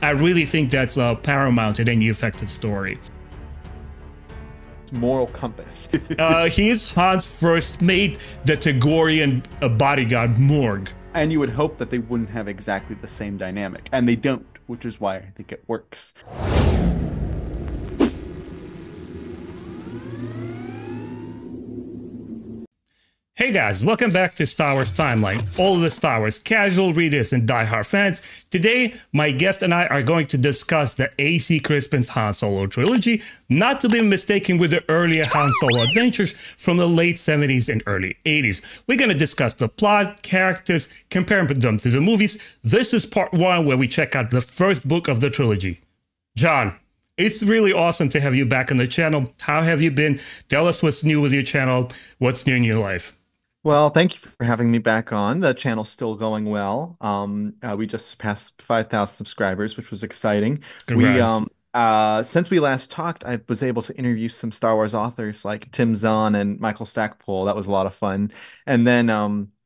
I really think that's paramount in any effective story. Moral compass. He is Han's first mate, the Tagorian bodyguard Morg. And you would hope that they wouldn't have exactly the same dynamic, and they don't, which is why I think it works. Hey guys, welcome back to Star Wars Timeline, all of the Star Wars casual readers and diehard fans. Today, my guest and I are going to discuss the A.C. Crispin's Han Solo trilogy, not to be mistaken with the earlier Han Solo adventures from the late 70s and early 80s. We're going to discuss the plot, characters, compare them to the movies. This is part one where we check out the first book of the trilogy. John, it's really awesome to have you back on the channel. How have you been? Tell us what's new with your channel, what's new in your life. Well, thank you for having me back on. The channel's still going well. We just passed 5,000 subscribers, which was exciting. Congrats. Since we last talked, I was able to interview some Star Wars authors like Tim Zahn and Michael Stackpole. That was a lot of fun. And then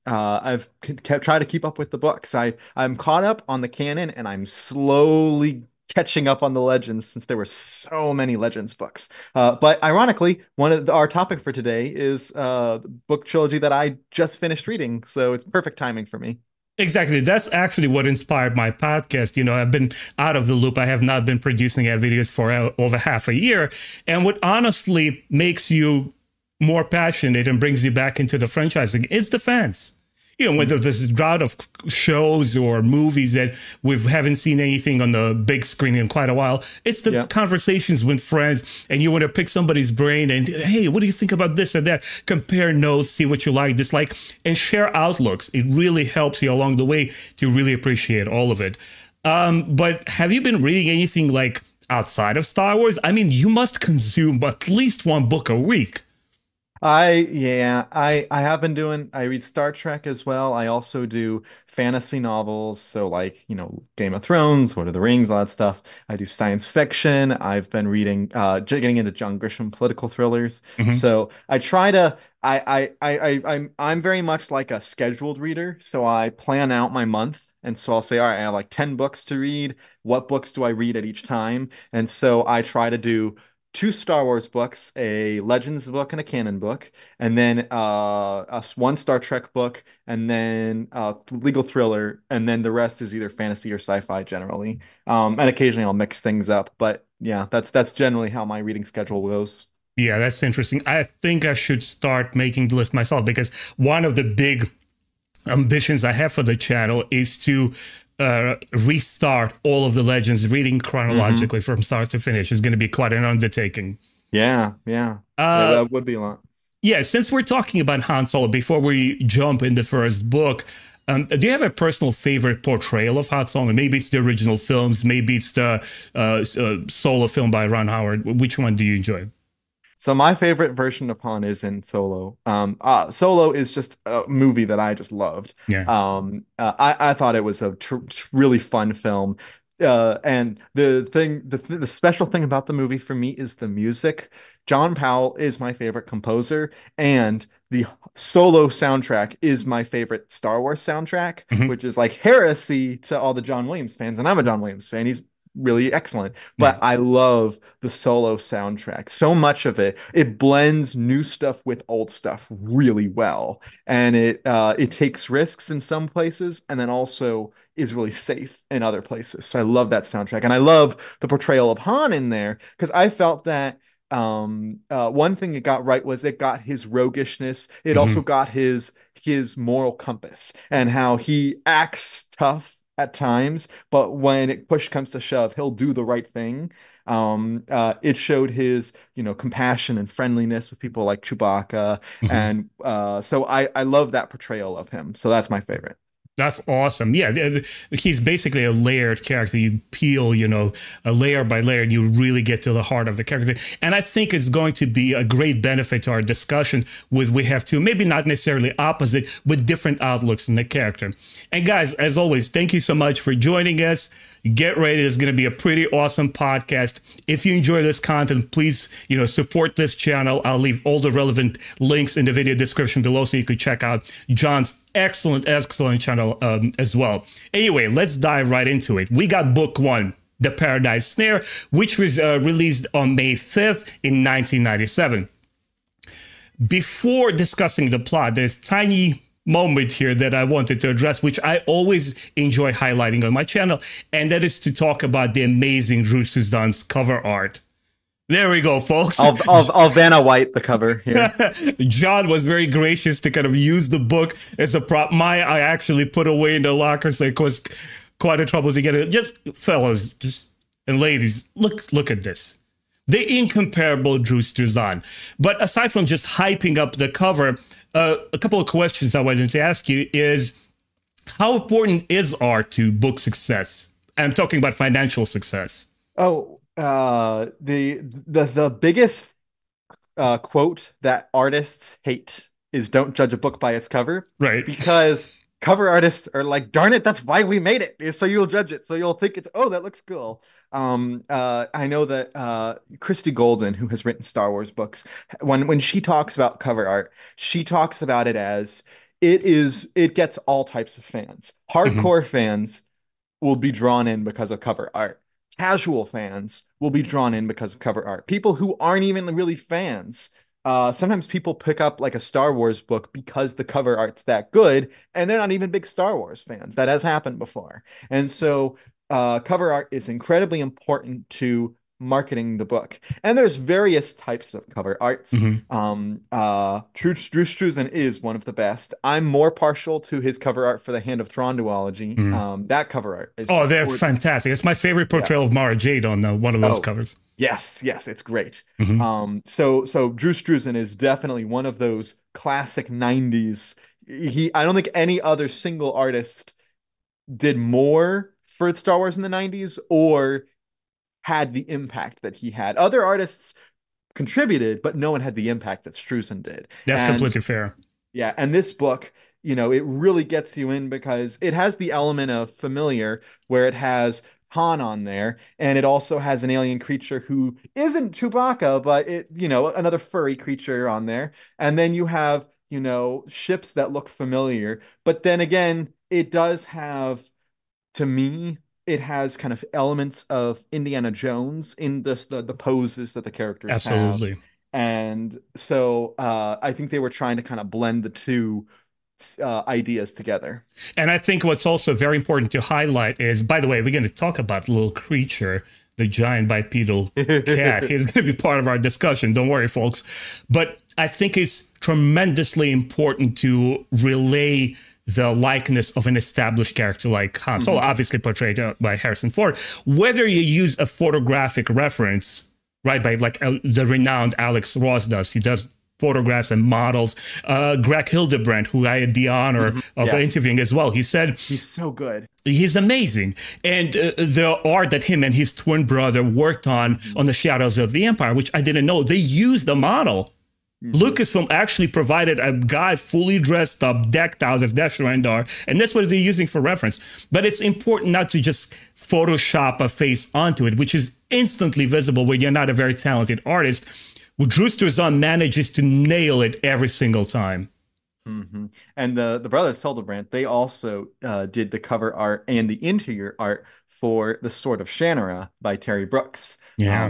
I've kept trying to keep up with the books. I'm caught up on the canon, and I'm slowly catching up on the Legends since there were so many Legends books. But ironically, our topic for today is the book trilogy that I just finished reading, so it's perfect timing for me. Exactly. That's actually what inspired my podcast. You know, I've been out of the loop. I have not been producing videos for over half a year. And what honestly makes you more passionate and brings you back into the franchising is the fans. You know, whether this is drought of shows or movies that we haven't seen anything on the big screen in quite a while, it's the conversations with friends, and you want to pick somebody's brain and, hey, what do you think about this or that? Compare notes, see what you like, dislike, and share outlooks. It really helps you along the way to really appreciate all of it. But have you been reading anything like outside of Star Wars? I mean, you must consume at least one book a week. I have been doing, I read Star Trek as well. I also do fantasy novels, so like, you know, Game of Thrones, Lord of the Rings, all that stuff. I do science fiction. I've been reading getting into John Grisham political thrillers. So I try to I'm very much like a scheduled reader, so I plan out my month. And so I'll say, all right, I have like 10 books to read. What books do I read at each time? And so I try to do 2 Star Wars books, a Legends book and a canon book, and then one Star Trek book, and then legal thriller, and then the rest is either fantasy or sci-fi generally. And occasionally I'll mix things up, but yeah, that's generally how my reading schedule goes. Yeah, that's interesting. I think I should start making the list myself, because one of the big ambitions I have for the channel is to restart all of the Legends, reading chronologically from start to finish. Is going to be quite an undertaking. Yeah, that would be a lot. Yeah, since we're talking about Han Solo, before we jump in the first book, do you have a personal favorite portrayal of Han Solo? Maybe it's the original films, maybe it's the solo film by Ron Howard. Which one do you enjoy? So my favorite version of Han is in Solo. Solo is just a movie that I just loved. Yeah. I thought it was a really fun film. And the special thing about the movie for me is the music. John Powell is my favorite composer, and the Solo soundtrack is my favorite Star Wars soundtrack, which is like heresy to all the John Williams fans. And I'm a John Williams fan. He's really excellent, but I love the Solo soundtrack. So much of it blends new stuff with old stuff really well, and it takes risks in some places and then also is really safe in other places. So I love that soundtrack, and I love the portrayal of Han in there, because I felt that one thing it got right was it got his roguishness. It also got his moral compass and how he acts tough at times, but when push comes to shove, he'll do the right thing. It showed his, compassion and friendliness with people like Chewbacca, and so I love that portrayal of him. So that's my favorite. That's awesome. Yeah, he's basically a layered character. You peel, a layer by layer, and you really get to the heart of the character. And I think it's going to be a great benefit to our discussion with we have two, maybe not necessarily opposite, but different outlooks in the character. And guys, as always, thank you so much for joining us. Get ready. It's going to be a pretty awesome podcast. If you enjoy this content, please, support this channel. I'll leave all the relevant links in the video description below so you could check out John's excellent channel as well. Anyway, let's dive right into it. We got book one, The Paradise Snare, which was released on May 5th in 1997. Before discussing the plot, there's a tiny moment here that I wanted to address, which I always enjoy highlighting on my channel, and that is to talk about the amazing Drew Struzan's cover art. There we go, folks. I'll Vanna White the cover here. John was very gracious to kind of use the book as a prop. I actually put away in the locker, so it was quite a trouble to get it. Just fellas, and ladies, look at this. The incomparable Drew Struzan. But aside from just hyping up the cover, a couple of questions I wanted to ask you is, how important is art to book success? I'm talking about financial success. Oh, the biggest quote that artists hate is "Don't judge a book by its cover." Right. Because cover artists are like, darn it, that's why we made it. So you'll judge it. So you'll think it's, oh, that looks cool. I know that Christy Golden, who has written Star Wars books, when she talks about cover art, she talks about it as it gets all types of fans. Hardcore fans will be drawn in because of cover art. Casual fans will be drawn in because of cover art. People who aren't even really fans. Sometimes people pick up like a Star Wars book because the cover art's that good, and they're not even big Star Wars fans. That has happened before. And so cover art is incredibly important to marketing the book. And there's various types of cover arts. Drew Struzan is one of the best. I'm more partial to his cover art for the Hand of Thrawn duology. That cover art is they're fantastic. It's my favorite portrayal of Mara Jade on one of those covers. Yes, it's great. So Drew Struzan is definitely one of those classic 90s. I don't think any other single artist did more for Star Wars in the 90s or had the impact that he had. Other artists contributed, but no one had the impact that Struzan did. That's completely fair. Yeah, and this book, it really gets you in because it has the element of familiar, where it has Han on there, and it also has an alien creature who isn't Chewbacca, but another furry creature on there. And then you have, ships that look familiar, but then again, it does have, to me, it has kind of elements of Indiana Jones in the poses that the characters Absolutely have. And so I think they were trying to kind of blend the two ideas together. And I think what's also very important to highlight is, by the way, we're going to talk about Little Creature, the giant bipedal cat. He's going to be part of our discussion. Don't worry, folks. But I think it's tremendously important to relay the likeness of an established character like Han Solo, obviously portrayed by Harrison Ford. Whether you use a photographic reference, right, by like the renowned Alex Ross does. He does photographs and models. Greg Hildebrandt, who I had the honor of interviewing as well, he said he's so good. He's amazing. And the art that him and his twin brother worked on the Shadows of the Empire, which I didn't know, they used the model. Lucasfilm actually provided a guy fully dressed up, decked out as Dash Rendar, and that's what they're using for reference. But it's important not to just Photoshop a face onto it, which is instantly visible when you're not a very talented artist. Well, Drew Struzan manages to nail it every single time. And the brothers Hildebrandt, they also did the cover art and the interior art for The Sword of Shannara by Terry Brooks,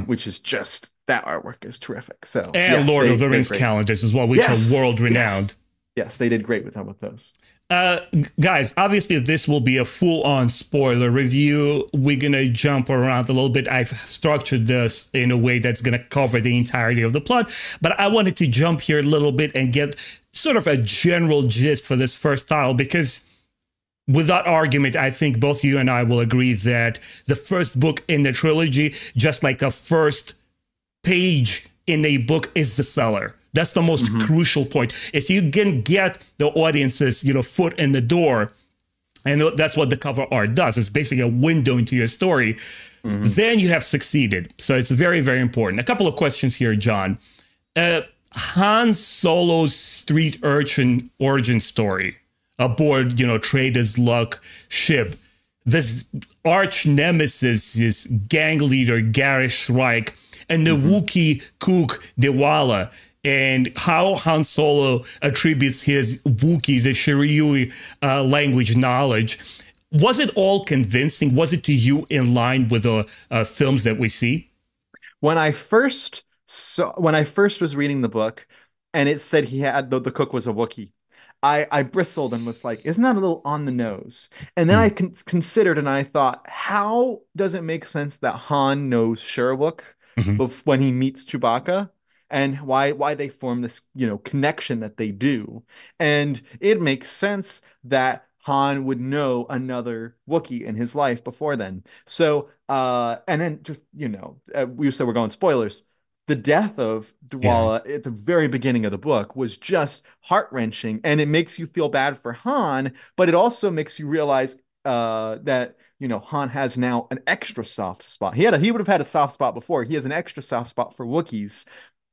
which is just, that artwork is terrific. So and yes, Lord of the Rings calendars as well, which are world renowned. Yes, they did great with those. Guys, obviously this will be a full-on spoiler review. We're going to jump around a little bit. I've structured this in a way that's going to cover the entirety of the plot, but I wanted to jump here a little bit and get sort of a general gist for this first title, because without argument, I think both you and I will agree that the first book in the trilogy, just like the first page in a book, is the seller. That's the most crucial point. If you can get the audience's, foot in the door, and that's what the cover art does, it's basically a window into your story, then you have succeeded. So it's very, very important. A couple of questions here, John. Han Solo's street urchin origin story aboard, Trader's Luck ship. This arch nemesis is gang leader Garrish Shrike and the Wookiee kook Dewala, and how Han Solo attributes his Wookiees, his Shiryu language knowledge. Was it all convincing? Was it to you in line with the films that we see? When I first was reading the book and it said he had the cook was a Wookiee, I bristled and was like, isn't that a little on the nose? And then I considered and I thought, how does it make sense that Han knows Sherwook Mm-hmm. when he meets Chewbacca? And why they form this, connection that they do. And it makes sense that Han would know another Wookiee in his life before then. So, and then just, we said we're going spoilers. The death of Yeah. Dwala at the very beginning of the book was just heart-wrenching, and it makes you feel bad for Han, but it also makes you realize that Han has now an extra soft spot. He would have had a soft spot before. He has an extra soft spot for Wookiees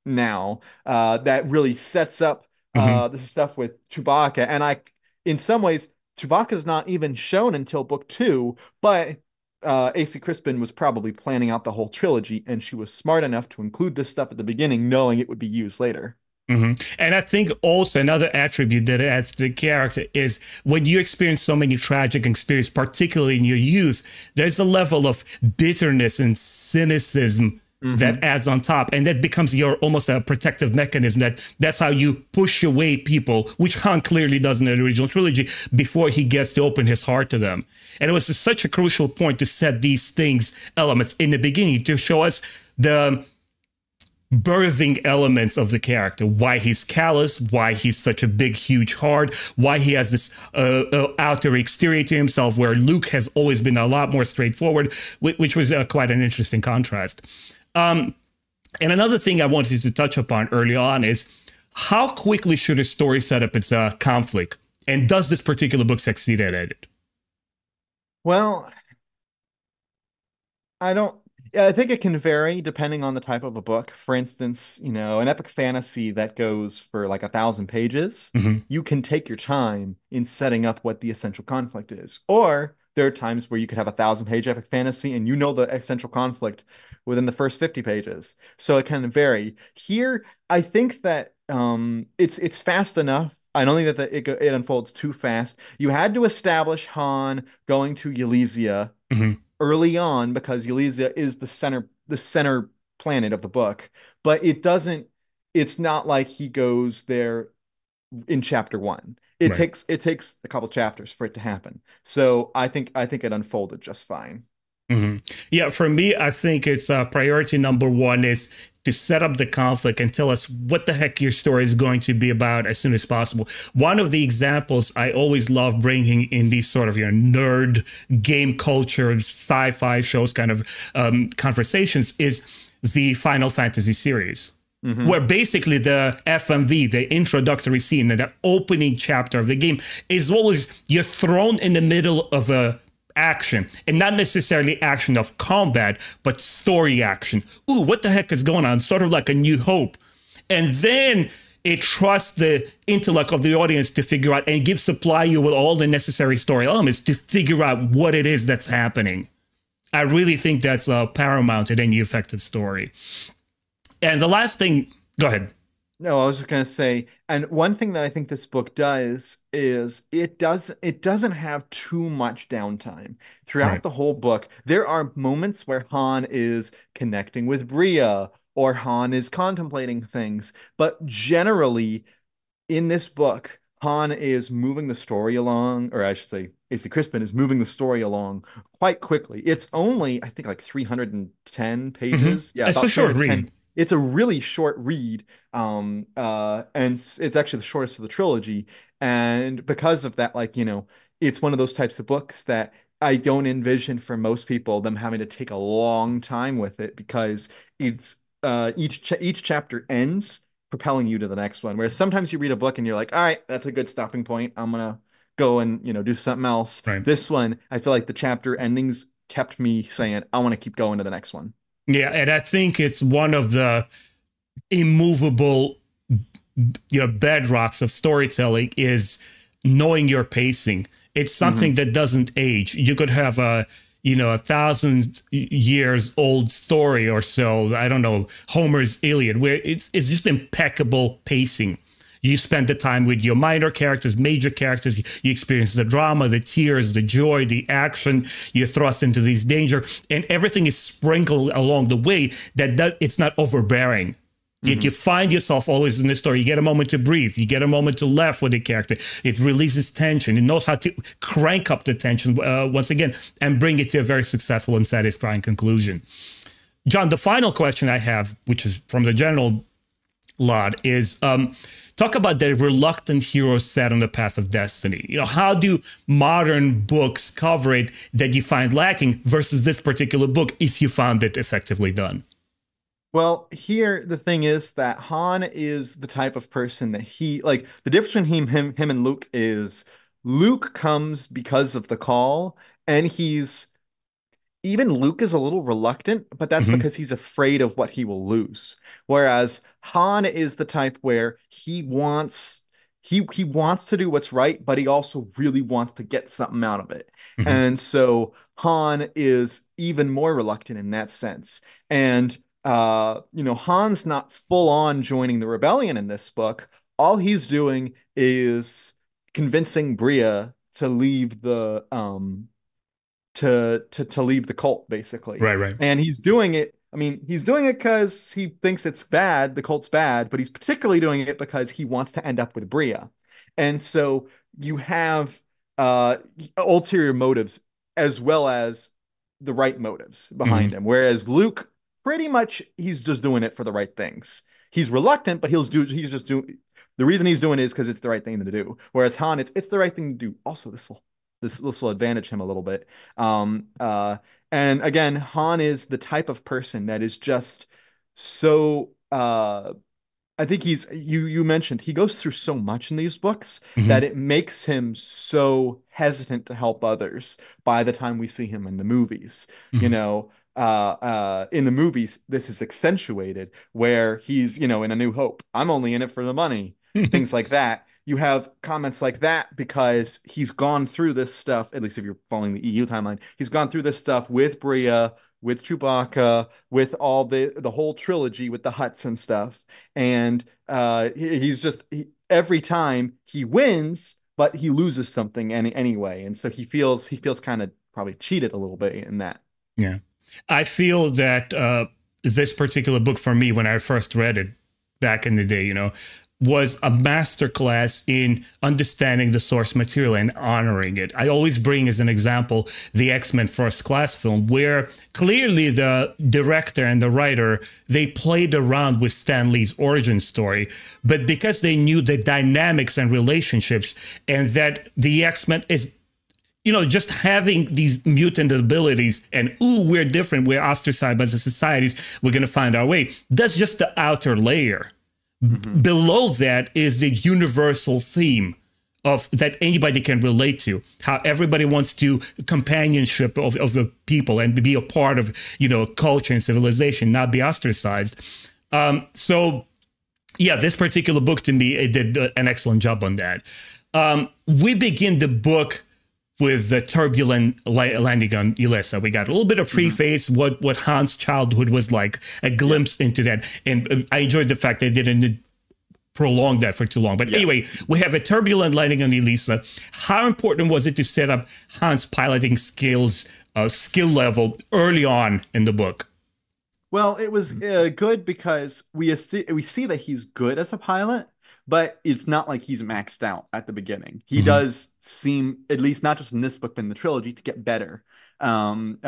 now, that really sets up Mm-hmm. the stuff with Chewbacca. And in some ways, Chewbacca's not even shown until book two, but AC Crispin was probably planning out the whole trilogy, and she was smart enough to include this stuff at the beginning, knowing it would be used later. Mm-hmm. And I think also another attribute that adds to the character is when you experience so many tragic experiences, particularly in your youth, there's a level of bitterness and cynicism that Mm-hmm. adds on top, and that becomes your almost a protective mechanism. That's how you push away people, which Han clearly does in the original trilogy before he gets to open his heart to them. And it was just such a crucial point to set these elements in the beginning to show us the birthing elements of the character, why he's callous, why he's such a big, huge heart, why he has this outer exterior to himself, where Luke has always been a lot more straightforward, which was quite an interesting contrast. And another thing I wanted to touch upon early on is how quickly should a story set up its conflict? And does this particular book succeed at it? Well, I don't. Yeah, I think it can vary depending on the type of a book. For instance, an epic fantasy that goes for like 1,000 pages, Mm-hmm. you can take your time in setting up what the essential conflict is. Or there are times where you could have 1,000-page epic fantasy and you know the essential conflict within the first 50 pages. So it can vary. Here, I think that it's fast enough. I don't think that it unfolds too fast. You had to establish Han going to Elysia Mm-hmm. early on because Elysia is the center planet of the book, but it's not like he goes there in chapter one. Right. It takes a couple chapters for it to happen. So I think it unfolded just fine. Hmm. Yeah, for me, I think it's priority number one is to set up the conflict and tell us what the heck your story is going to be about as soon as possible. One of the examples I always love bringing in these sort of nerd game culture, sci-fi shows kind of conversations is the Final Fantasy series. Hmm. Where basically the FMV, the introductory scene, and the opening chapter of the game is always you're thrown in the middle of a action, and not necessarily action of combat, but story action. Ooh, what the heck is going on? Sort of like a New Hope. And then it trusts the intellect of the audience to figure out and supply you with all the necessary story elements to figure out what it is that's happening. I really think that's paramount in any effective story. And the last thing, go ahead. No, I was just gonna say, and one thing that I think this book does is it doesn't have too much downtime throughout Right. the whole book. There are moments where Han is connecting with Bria or Han is contemplating things, but generally in this book, Han is moving the story along, or I should say, AC Crispin is moving the story along quite quickly. It's only, I think, like 310 Hmm. pages. Yeah, It's a about short read. 310. It's a really short read, and it's actually the shortest of the trilogy. And because of that, like, it's one of those types of books that I don't envision for most people them having to take a long time with it because it's each chapter ends propelling you to the next one. Whereas sometimes you read a book and you're like, all right, that's a good stopping point. I'm gonna go and do something else. Right. This one, I feel like the chapter endings kept me saying, I want to keep going to the next one. Yeah, and I think it's one of the immovable bedrocks of storytelling is knowing your pacing. It's something Hmm. that doesn't age. You could have a 1,000 years old story or so. I don't know, Homer's Iliad, where it's just impeccable pacing. You spend the time with your minor characters, major characters. You experience the drama, the tears, the joy, the action. You're thrust into this danger, and everything is sprinkled along the way that it's not overbearing. You find yourself always in the story. You get a moment to breathe. You get a moment to laugh with the character. It releases tension. It knows how to crank up the tension once again and bring it to a very successful and satisfying conclusion. John, the final question I have, which is from the general lot, is talk about the reluctant hero set on the path of destiny. You know, how do modern books cover it that you find lacking versus this particular book if you found it effectively done? Well, here the thing is that Han is the type of person that he like the difference between him and Luke is Luke comes because of the call, and he's even Luke is a little reluctant, but that's Mm-hmm. because he's afraid of what he will lose. Whereas Han is the type where he wants to do what's right, but he also really wants to get something out of it. Mm-hmm. And so Han is even more reluctant in that sense. And Han's not full on joining the rebellion in this book. All he's doing is convincing Bria to leave the to leave the cult basically. Right, right. And he's doing it. I mean, he's doing it because he thinks it's bad, the cult's bad, but he's particularly doing it because he wants to end up with Bria. And so you have uh ulterior motives as well as the right motives behind Mm-hmm. him. Whereas Luke, pretty much he's just doing it for the right things. He's reluctant, but he's just doing the reason he's doing it is because it's the right thing to do. Whereas Han, it's the right thing to do. Also, this will advantage him a little bit. Um, uh, and again, Han is the type of person that is just so. I think you mentioned he goes through so much in these books that Mm-hmm. it makes him so hesitant to help others by the time we see him in the movies. You Mm-hmm. know, in the movies, this is accentuated where he's, in A New Hope. I'm only in it for the money, things like that. You have comments like that because he's gone through this stuff, at least if you're following the EU timeline, he's gone through this stuff with Bria, with Chewbacca, with all the whole trilogy with the Hutts and stuff. And he's just every time he wins, but he loses something anyway. And so he feels kind of probably cheated a little bit in that. Yeah. I feel that this particular book for me, when I first read it back in the day, was a masterclass in understanding the source material and honoring it. I always bring as an example the X-Men First Class film, where clearly the director and the writer, they played around with Stan Lee's origin story, but because they knew the dynamics and relationships and that the X-Men is just having these mutant abilities and, ooh, we're different, we're ostracized by the societies, we're going to find our way. That's just the outer layer. Mm-hmm. Below that is the universal theme of that anybody can relate to, how everybody wants to companionship of the people and to be a part of, culture and civilization, not be ostracized. So, yeah, this particular book to me, it did an excellent job on that. We begin the book with the turbulent landing on Yleessa. We got a little bit of preface, what Han's childhood was like, a glimpse into that. And I enjoyed the fact they didn't prolong that for too long. But anyway, we have a turbulent landing on Yleessa. How important was it to set up Han's piloting skills, skill level early on in the book? Well, it was good because we see that he's good as a pilot, but it's not like he's maxed out at the beginning. He Mm-hmm. does seem, at least not just in this book, but in the trilogy, to get better. And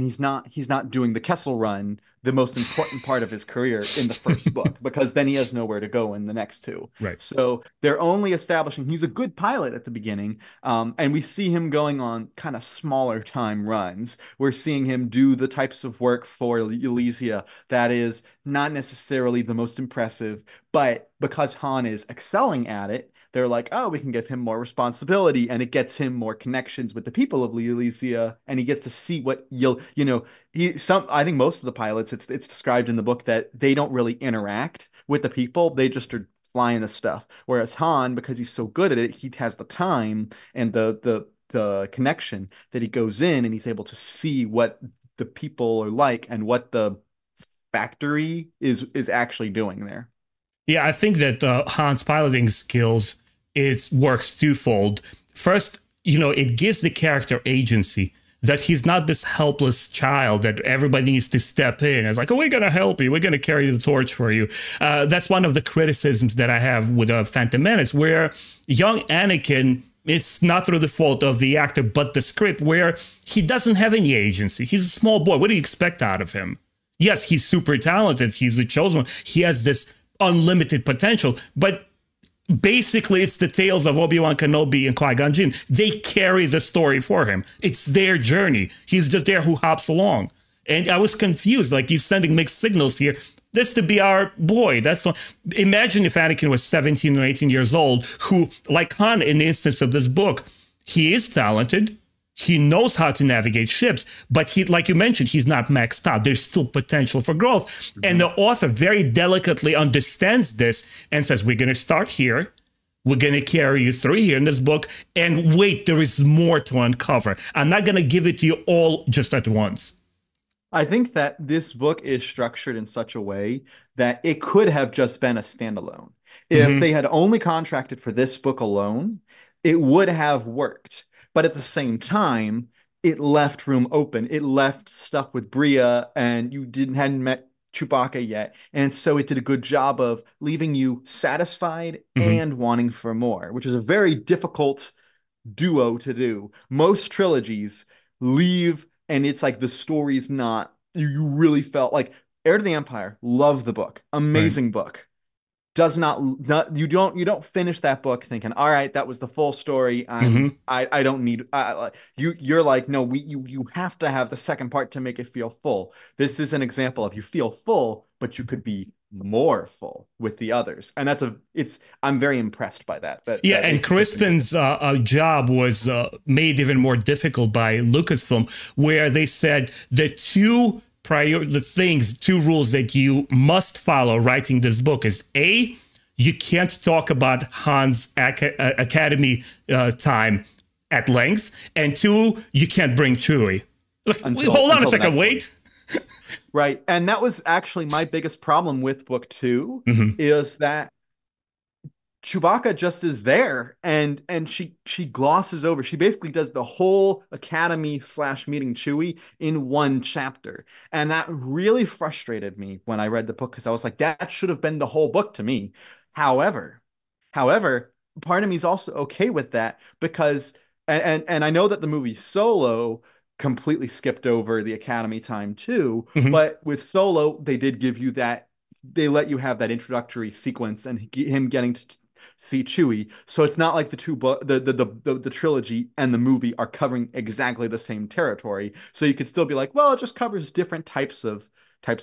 he's not doing the Kessel Run, the most important part of his career in the first book, because then he has nowhere to go in the next two. Right. So they're only establishing he's a good pilot at the beginning, and we see him going on kind of smaller time runs. We're seeing him do the types of work for Elysia that is not necessarily the most impressive, but because Han is excelling at it, they're like, oh, we can give him more responsibility, and it gets him more connections with the people of Elysia, and he gets to see what I think most of the pilots, it's described in the book that they don't really interact with the people. They just are flying the stuff. Whereas Han, because he's so good at it, he has the time and the connection that he goes in and he's able to see what the people are like and what the factory is actually doing there. Yeah, I think that Han's piloting skills it works twofold. First, it gives the character agency that he's not this helpless child that everybody needs to step in. It's like, oh, we're going to help you. We're going to carry the torch for you. That's one of the criticisms that I have with Phantom Menace, where young Anakin, it's not through the fault of the actor, but the script, where he doesn't have any agency. He's a small boy. What do you expect out of him? Yes, he's super talented. He's the chosen one. He has this unlimited potential, but basically it's the tales of Obi-Wan Kenobi and Qui-Gon Jinn. They carry the story for him. It's their journey. He's just there who hops along. And I was confused, like, he's sending mixed signals here. This to be our boy. That's what, imagine if Anakin was 17 or 18 years old, who, like Han in the instance of this book, he is talented. He knows how to navigate ships, but he, like you mentioned, he's not maxed out. There's still potential for growth. Mm-hmm. And the author very delicately understands this and says, we're going to start here. We're going to carry you through here in this book. And wait, there is more to uncover. I'm not going to give it to you all just at once. I think that this book is structured in such a way that it could have just been a standalone. If they had only contracted for this book alone, it would have worked. But at the same time, it left room open. It left stuff with Bria, and you hadn't met Chewbacca yet. And so it did a good job of leaving you satisfied and wanting for more, which is a very difficult duo to do. Most trilogies leave, and it's like the story's not, you really felt like Heir to the Empire, love the book. Amazing book. Does not you don't finish that book thinking, all right, that was the full story. I don't need you're like, no, you have to have the second part to make it feel full. This is an example of you feel full, but you could be more full with the others, and I'm very impressed by that. And Crispin's job was made even more difficult by Lucasfilm, where they said two rules that you must follow writing this book is A, you can't talk about Han's academy time at length, and two, you can't bring Chewie. Hold on a second, wait. Right, and that was actually my biggest problem with book 2 is that Chewbacca just is there, and she glosses over. She basically does the whole academy / meeting Chewie in one chapter, and that really frustrated me when I read the book, because I was like, that should have been the whole book to me. However, part of me is also okay with that, because and I know that the movie Solo completely skipped over the academy time too, but with Solo they did give you that. They let you have that introductory sequence and him getting to see Chewie. So it's not like the trilogy and the movie are covering exactly the same territory. So you could still be like, well, it just covers different types of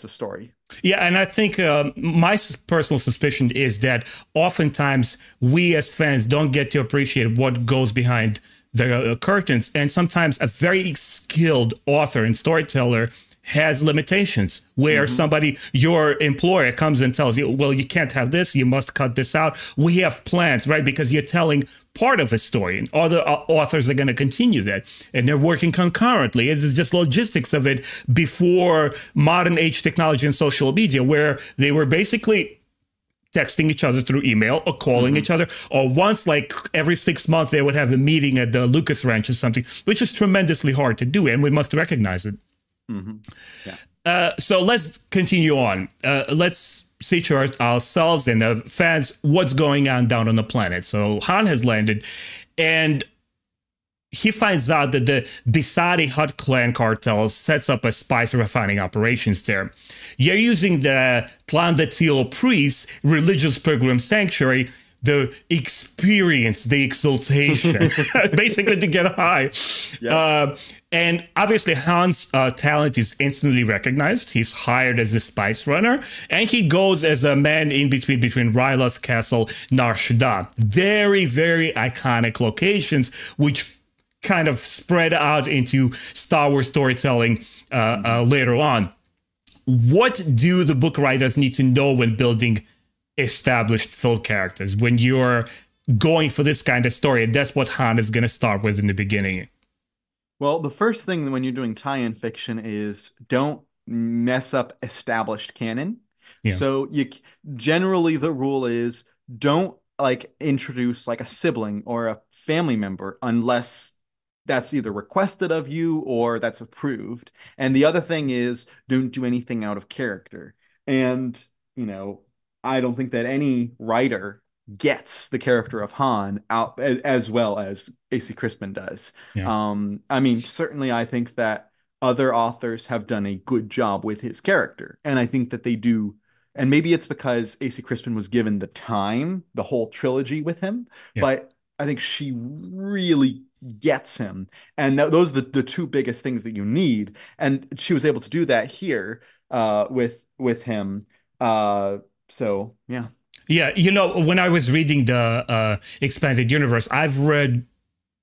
story. Yeah, and I think my personal suspicion is that oftentimes we as fans don't get to appreciate what goes behind the curtains, and sometimes a very skilled author and storyteller has limitations where your employer comes and tells you, well, you can't have this, you must cut this out. We have plans, right? Because you're telling part of a story, and other authors are going to continue that, and they're working concurrently. It's just logistics of it before modern age technology and social media, where they were basically texting each other through email or calling each other, or once, like every 6 months, they would have a meeting at the Lucas Ranch or something, which is tremendously hard to do, and we must recognize it. So let's continue on. Let's situate ourselves and the fans what's going on down on the planet. So Han has landed, and he finds out that the Bisadi Hutt clan cartel sets up a spice refining operations there. You're using the Tlandatil priests, religious pilgrim sanctuary, the experience, the exaltation, basically to get high. Yep. And obviously Han's talent is instantly recognized. He's hired as a spice runner, and he goes as a man in between Ryloth Castle, Nar Shaddaa. Very, very iconic locations, which kind of spread out into Star Wars storytelling later on. What do the book writers need to know when building established film characters, when you're going for this kind of story? That's what Han is going to start with in the beginning. Well, the first thing when you're doing tie-in fiction is don't mess up established canon. Yeah. So generally the rule is don't like introduce like a sibling or a family member unless that's either requested of you or that's approved. And the other thing is don't do anything out of character. And, you know, I don't think that any writer gets the character of Han out as well as AC Crispin does. Yeah. I mean, certainly I think that other authors have done a good job with his character, and I think that they do. And maybe it's because AC Crispin was given the time, the whole trilogy with him, Yeah. but I think she really gets him, and those are the two biggest things that you need. And she was able to do that here with him. So yeah. Yeah, you know, when I was reading the expanded universe, I've read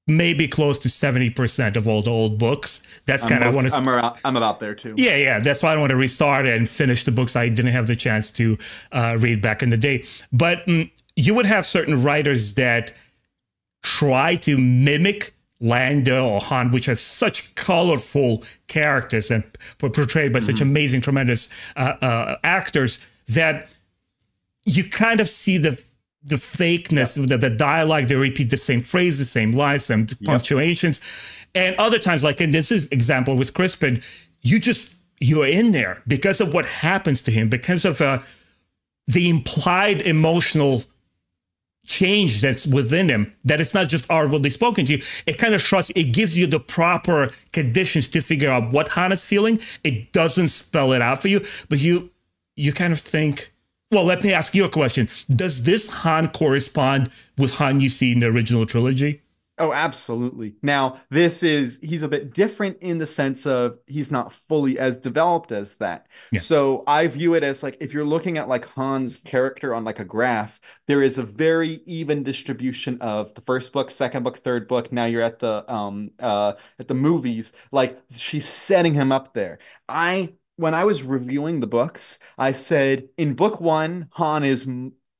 maybe close to 70% of all the old books. That's kind of I want to. I'm about there too. Yeah, yeah. That's why I want to restart and finish the books I didn't have the chance to read back in the day. But you would have certain writers that try to mimic Lando or Han, which has such colorful characters and portrayed by such amazing, tremendous actors that you kind of see the fakeness, the dialogue. They repeat the same phrases, the same lines, same punctuations. And other times, like in this example with Crispin, you're in there because of what happens to him, because of the implied emotional change that's within him, that it's not just outwardly spoken to you. It kind of trusts, it gives you the proper conditions to figure out what Han is feeling. It doesn't spell it out for you, but you kind of think, well, let me ask you a question. Does this Han correspond with Han you see in the original trilogy? Oh, absolutely. Now, he's a bit different in the sense of he's not fully as developed as that. Yeah. So I view it as like, if you're looking at like Han's character on like a graph, there is a very even distribution of the first book, second book, third book. Now you're at the movies. Like she's setting him up there. When I was reviewing the books, I said in book one, Han is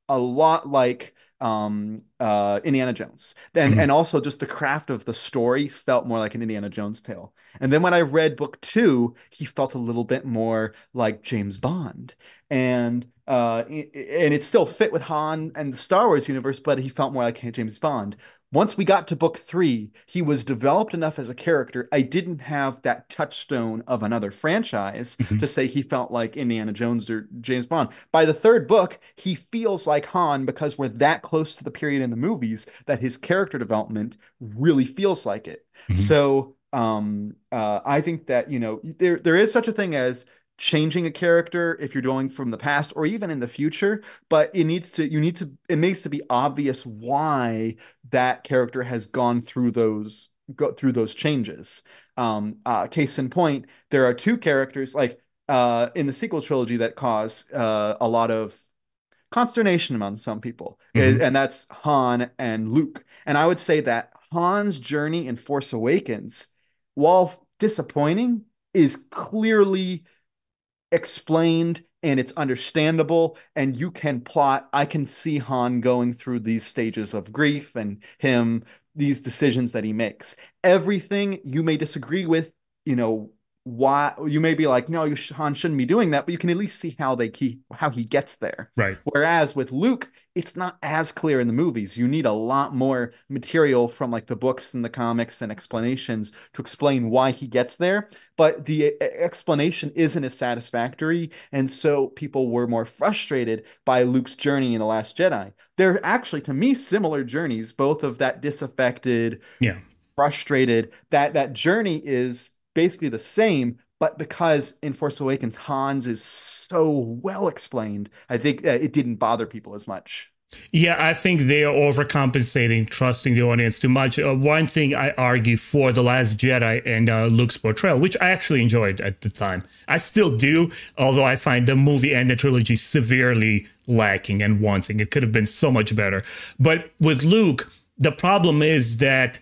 a lot like Indiana Jones. And also just the craft of the story felt more like an Indiana Jones tale. And then when I read book two, he felt a little bit more like James Bond. And it still fit with Han and the Star Wars universe, but he felt more like James Bond. Once we got to book three, he was developed enough as a character. I didn't have that touchstone of another franchise to say he felt like Indiana Jones or James Bond. By the third book, he feels like Han because we're that close to the period in the movies that his character development really feels like it. So I think that, you know, there is such a thing as changing a character if you're going from the past or even in the future, but it needs to be obvious why that character has gone through those changes. Case in point, there are two characters like in the sequel trilogy that cause a lot of consternation among some people, and that's Han and Luke. And I would say that Han's journey in Force Awakens, while disappointing, is clearly explained and it's understandable, and you can plot. I can see Han going through these stages of grief and these decisions that he makes. Everything you may disagree with, you know, why you may be like, no, Han shouldn't be doing that, but you can at least see how he gets there. Right. Whereas with Luke, it's not as clear in the movies. You need a lot more material from like the books and the comics and explanations to explain why he gets there. But the explanation isn't as satisfactory, and so people were more frustrated by Luke's journey in The Last Jedi. They're actually, to me, similar journeys, both of that disaffected, frustrated. That journey is basically the same, but because in Force Awakens, Han's is so well explained, I think it didn't bother people as much. Yeah, I think they are overcompensating, trusting the audience too much. One thing I argue for The Last Jedi and Luke's portrayal, which I actually enjoyed at the time. I still do, although I find the movie and the trilogy severely lacking and wanting. It could have been so much better. But with Luke, the problem is that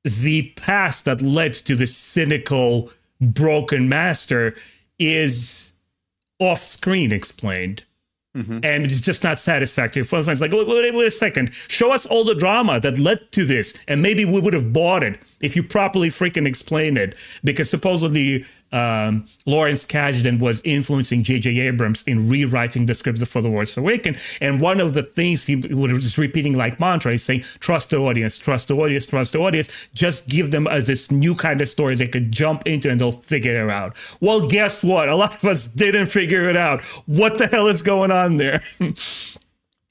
the past that led to the cynical, broken master is off-screen explained. And it's just not satisfactory. For fans, like, wait a second, show us all the drama that led to this, and maybe we would have bought it. if you properly freaking explain it, because supposedly Lawrence Kasdan was influencing J.J. Abrams in rewriting the script for The Force Awakens. And one of the things he was repeating like mantra is saying, trust the audience, trust the audience, trust the audience. Just give them this new kind of story they could jump into and they'll figure it out. Well, guess what? A lot of us didn't figure it out. What the hell is going on there?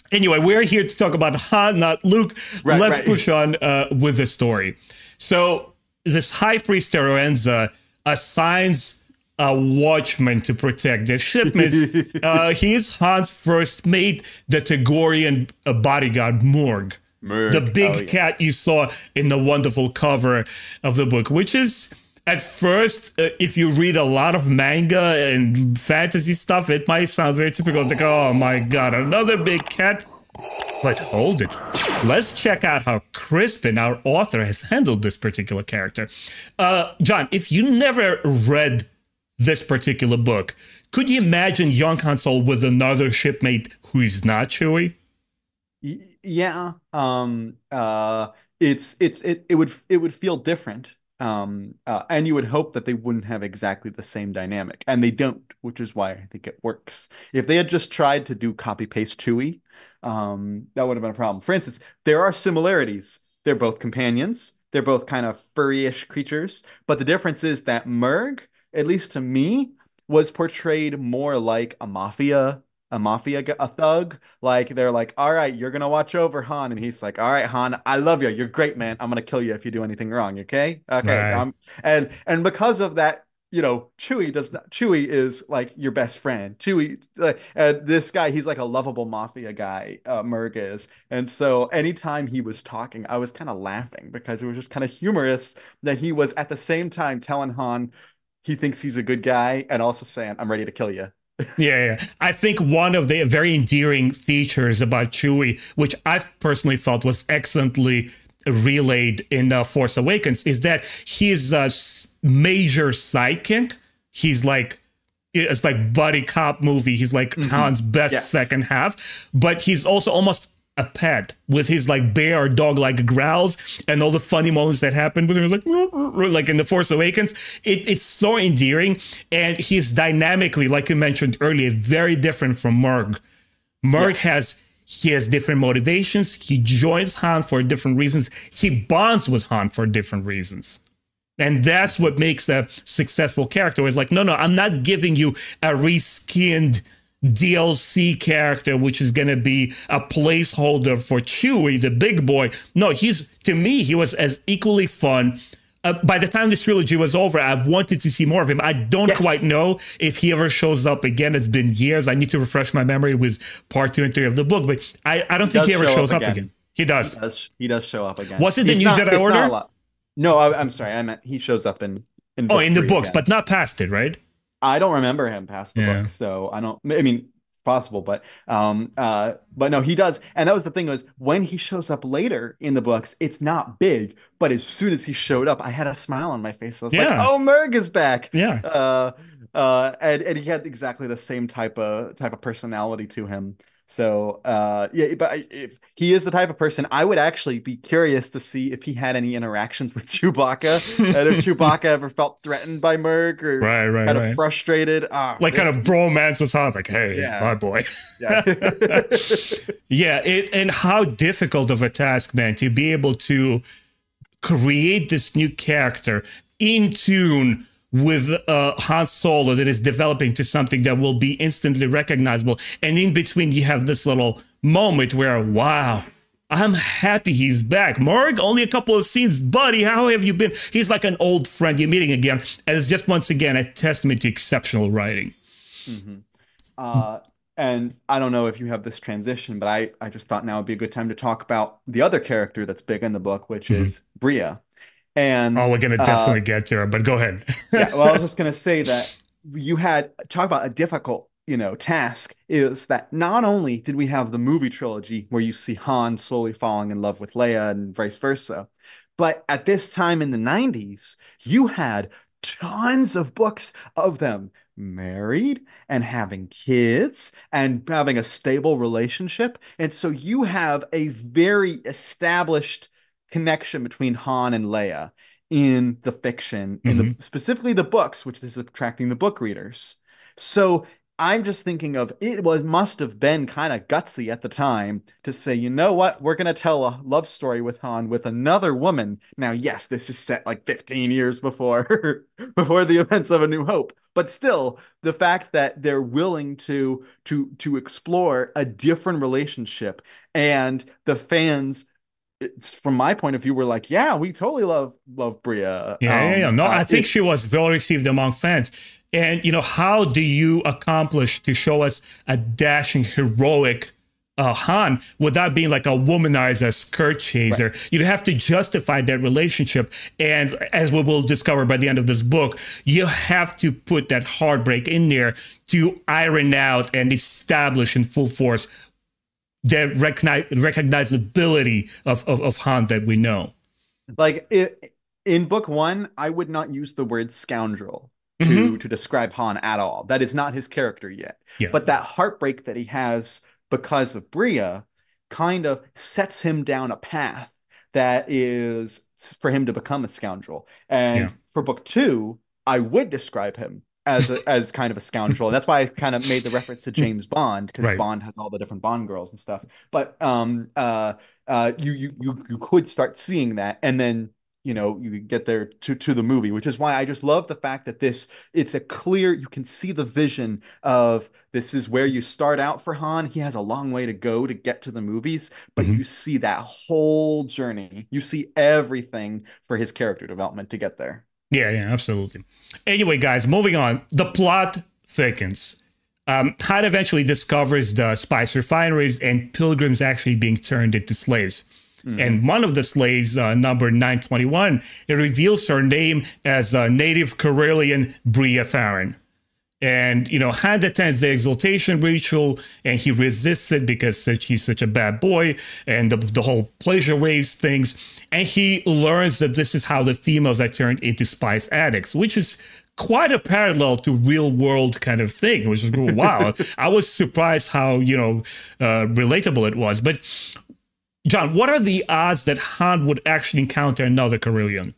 Anyway, we're here to talk about Han, not Luke. Let's push on with the story. So this High Priest Teroenza assigns a watchman to protect the shipments. He is Han's first mate, the Togorian bodyguard, Morg. The big cat you saw in the wonderful cover of the book, which is... At first, if you read a lot of manga and fantasy stuff, it might sound very typical. Like, oh my god, another big cat. But hold it. Let's check out how Crispin, our author, has handled this particular character. John, if you never read this particular book, could you imagine young Han Solo with another shipmate who is not Chewie? Yeah. It would feel different. And you would hope that they wouldn't have exactly the same dynamic, and they don't, which is why I think it works. If they had just tried to do copy paste Chewie, that would have been a problem. For instance, there are similarities. They're both companions. They're both kind of furry-ish creatures, but the difference is that Murg, at least to me, was portrayed more like a thug. Like, they're like, all right, you're gonna watch over Han, and he's like, all right, Han, I love you, you're great, man, I'm gonna kill you if you do anything wrong, okay. Right. And because of that, Chewie is like your best friend. Chewie, this guy, he's like a lovable mafia guy, Murg is. And so anytime he was talking, I was kind of laughing because it was just kind of humorous that he was at the same time telling Han he thinks he's a good guy and also saying, I'm ready to kill you. Yeah. I think one of the very endearing features about Chewie, which I've personally felt was excellently relayed in Force Awakens, is that he's a major sidekick. He's like, it's like buddy cop movie. He's like Han's best second half, but he's also almost a pet with his like bear or dog like growls and all the funny moments that happen with him, like in The Force Awakens. It's so endearing, and he's dynamically, like you mentioned earlier, very different from Murg. Murg has different motivations. He joins Han for different reasons. He bonds with Han for different reasons. And that's what makes a successful character. It's like, no, I'm not giving you a reskinned DLC character, which is going to be a placeholder for Chewie, the big boy. No, to me, he was as equally fun. By the time this trilogy was over, I wanted to see more of him. I don't quite know if he ever shows up again. It's been years. I need to refresh my memory with part 2 and 3 of the book, but I don't think he ever shows up again. He does. He does show up again. Was it the New Jedi Order? No, I'm sorry. I meant he shows up in in the books, again. But not past it, right? I don't remember him past the book, so I mean, possible, but no, he does. And that was the thing, was when he shows up later in the books, it's not big, but as soon as he showed up, I had a smile on my face. I was like, oh, Murg is back. Yeah. And he had exactly the same type of personality to him. So but if he is the type of person, I would actually be curious to see if he had any interactions with Chewbacca, and if Chewbacca ever felt threatened by Murg or kind of frustrated, kind of bromance with Han, like, hey, he's my boy. And how difficult of a task, man, to be able to create this new character in tune with Han Solo that is developing to something that will be instantly recognizable. And in between, you have this little moment where, wow, I'm happy he's back. Murg, only a couple of scenes. Buddy, how have you been? He's like an old friend you're meeting again. And it's just, once again, a testament to exceptional writing. And I don't know if you have this transition, but I just thought now would be a good time to talk about the other character that's big in the book, which is Bria. And we're going to definitely get to her, but go ahead. Well, I was just going to say that talk about a difficult, task, is that not only did we have the movie trilogy where you see Han slowly falling in love with Leia and vice versa, but at this time in the 90s, you had tons of books of them married and having kids and having a stable relationship. And so you have a very established connection between Han and Leia. in the fiction, in the Hmm. specifically the books, which is attracting the book readers. So I'm just thinking of it was must have been kind of gutsy at the time to say, you know what, we're gonna tell a love story with Han with another woman. Now, yes, this is set like 15 years before before the events of A New Hope, but still, the fact that they're willing to explore a different relationship and the fans, it's, from my point of view, were like, yeah, we totally love Bria. Yeah, yeah, yeah. No, I think It she was well received among fans. And how do you accomplish to show us a dashing, heroic Han without being like a womanizer, skirt right. chaser? You have to justify that relationship. And as we will discover by the end of this book, you have to put that heartbreak in there to iron out and establish in full force the recognizability of Han that we know. Like in book one, I would not use the word scoundrel Hmm. to describe Han at all. That is not his character yet. Yeah. But that heartbreak that he has because of Bria kind of sets him down a path that is for him to become a scoundrel. Yeah. And for book two, I would describe him as kind of a scoundrel. And that's why I kind of made the reference to James Bond, because Right. Bond has all the different Bond girls and stuff. But you could start seeing that, and then you get there to the movie, which is why I just love the fact that it's a clear, you can see the vision of this is where you start out for Han. He has a long way to go to get to the movies, but Mhm. you see that whole journey. You see everything for his character development to get there. Yeah, yeah, absolutely. Anyway, guys, moving on. The plot thickens. Han eventually discovers the spice refineries and pilgrims actually being turned into slaves. Hmm. And one of the slaves, number 921, it reveals her name as native Karelian Bria Theron. And, Han attends the exaltation ritual and he resists it because he's such a bad boy and the whole pleasure waves things. And he learns that this is how the females are turned into spice addicts, which is quite a parallel to real world kind of thing, which is wow. I was surprised how, relatable it was. But, John, what are the odds that Han would actually encounter another Carillion?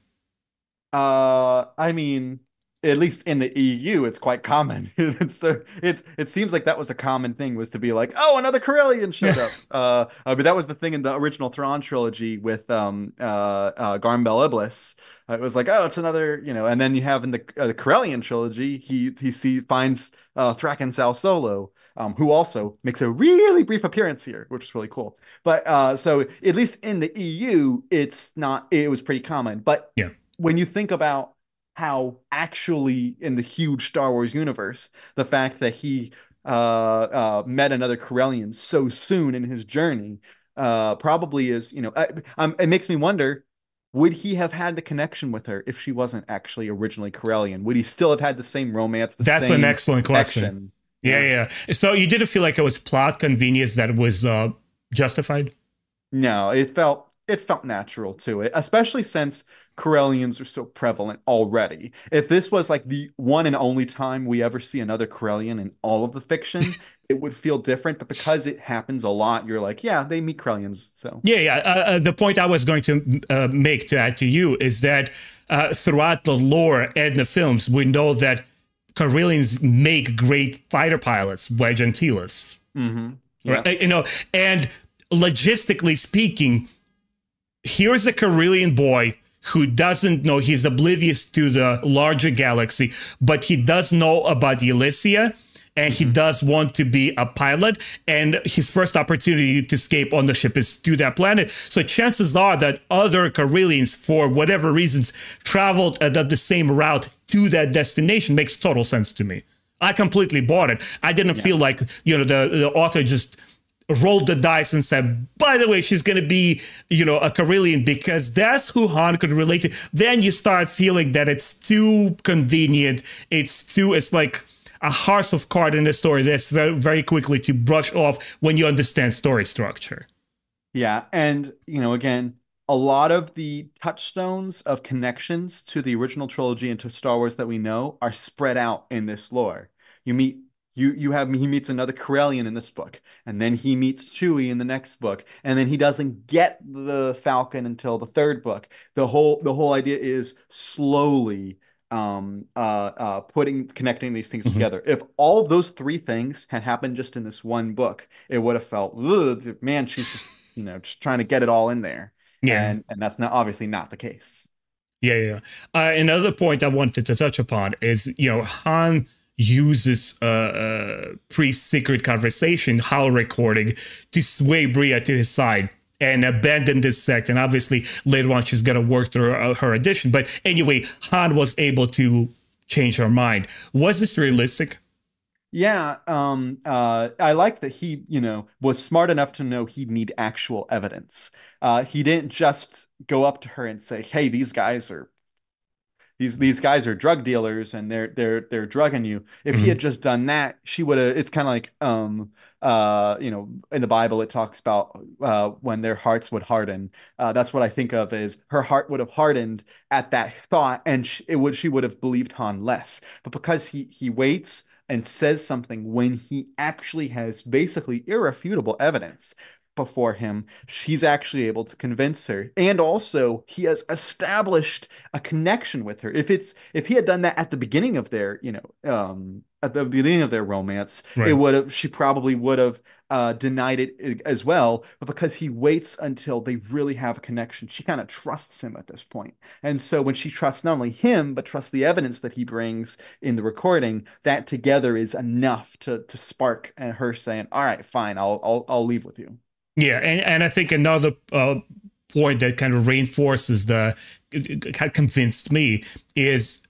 I mean, at least in the EU, it's quite common. It seems like that was a common thing, was to be like, oh, another Corellian showed up. But that was the thing in the original Thrawn trilogy with Garm Bel Iblis. It was like, oh, it's another, and then you have in the Corellian trilogy, finds Thraken Sal Solo, who also makes a really brief appearance here, which is really cool. But so at least in the EU, it's not. It was pretty common, but Yeah. when you think about how actually in the huge Star Wars universe, the fact that he met another Corellian so soon in his journey probably is, it makes me wonder, would he have had the connection with her if she wasn't actually originally Corellian? Would he still have had the same romance, the That's an same excellent question. connection? Yeah, Yeah. yeah. So you didn't feel like it was plot convenience that was justified? No, it felt natural to it, especially since Corellians are so prevalent already. If this was like the one and only time we ever see another Corellian in all of the fiction, it would feel different. But because it happens a lot, you're like, yeah, they meet Corellians. So Yeah, yeah. The point I was going to make to add to you is that throughout the lore and the films, we know that Carillions make great fighter pilots, Wedge and Telos. yeah. Right? And logistically speaking, here's a Carillion boy who doesn't know, he's oblivious to the larger galaxy, but he does know about Elysia and he does want to be a pilot. And his first opportunity to escape on the ship is to that planet. So chances are that other Carillions, for whatever reasons, traveled the same route to that destination. Makes total sense to me. I completely bought it. I didn't feel like, the author just rolled the dice and said, by the way, she's going to be, a Carillion because that's who Han could relate to. Then you start feeling that it's too convenient. It's like a horse of card in the story that's very, very quickly to brush off when you understand story structure. Yeah, and again, a lot of the touchstones of connections to the original trilogy and to Star Wars that we know are spread out in this lore. You meet you have he meets another Corellian in this book, and then he meets Chewie in the next book, and then he doesn't get the Falcon until the third book. The whole idea is slowly connecting these things Mhm. together. If all of those three things had happened just in this one book, it would have felt, "Ugh, man, she's just, just trying to get it all in there." Yeah. And that's not obviously not the case. Yeah, yeah. Another point I wanted to touch upon is, Han uses pre-secret conversation, HAL recording, to sway Bria to his side and abandon this sect. And obviously, later on, she's going to work through her addiction. But anyway, Han was able to change her mind. Was this realistic? Yeah, I like that he, was smart enough to know he'd need actual evidence. He didn't just go up to her and say, "Hey, these guys are drug dealers and they're drugging you." If he had Hmm. just done that, she would have. It's kind of like in the Bible it talks about when their hearts would harden. That's what I think of as her heart would have hardened at that thought, and she would have believed Han less. But because he waits and says something when he actually has basically irrefutable evidence before him, she's actually able to convince her. And also, he has established a connection with her. If he had done that at the beginning of their, at the beginning of their romance, Right. she probably would have denied it as well. But because he waits until they really have a connection, she kind of trusts him at this point. And so when she trusts not only him, but trusts the evidence that he brings in the recording, that together is enough to spark and her saying, "All right, fine, I'll leave with you." Yeah, and I think another point that kind of reinforces convinced me is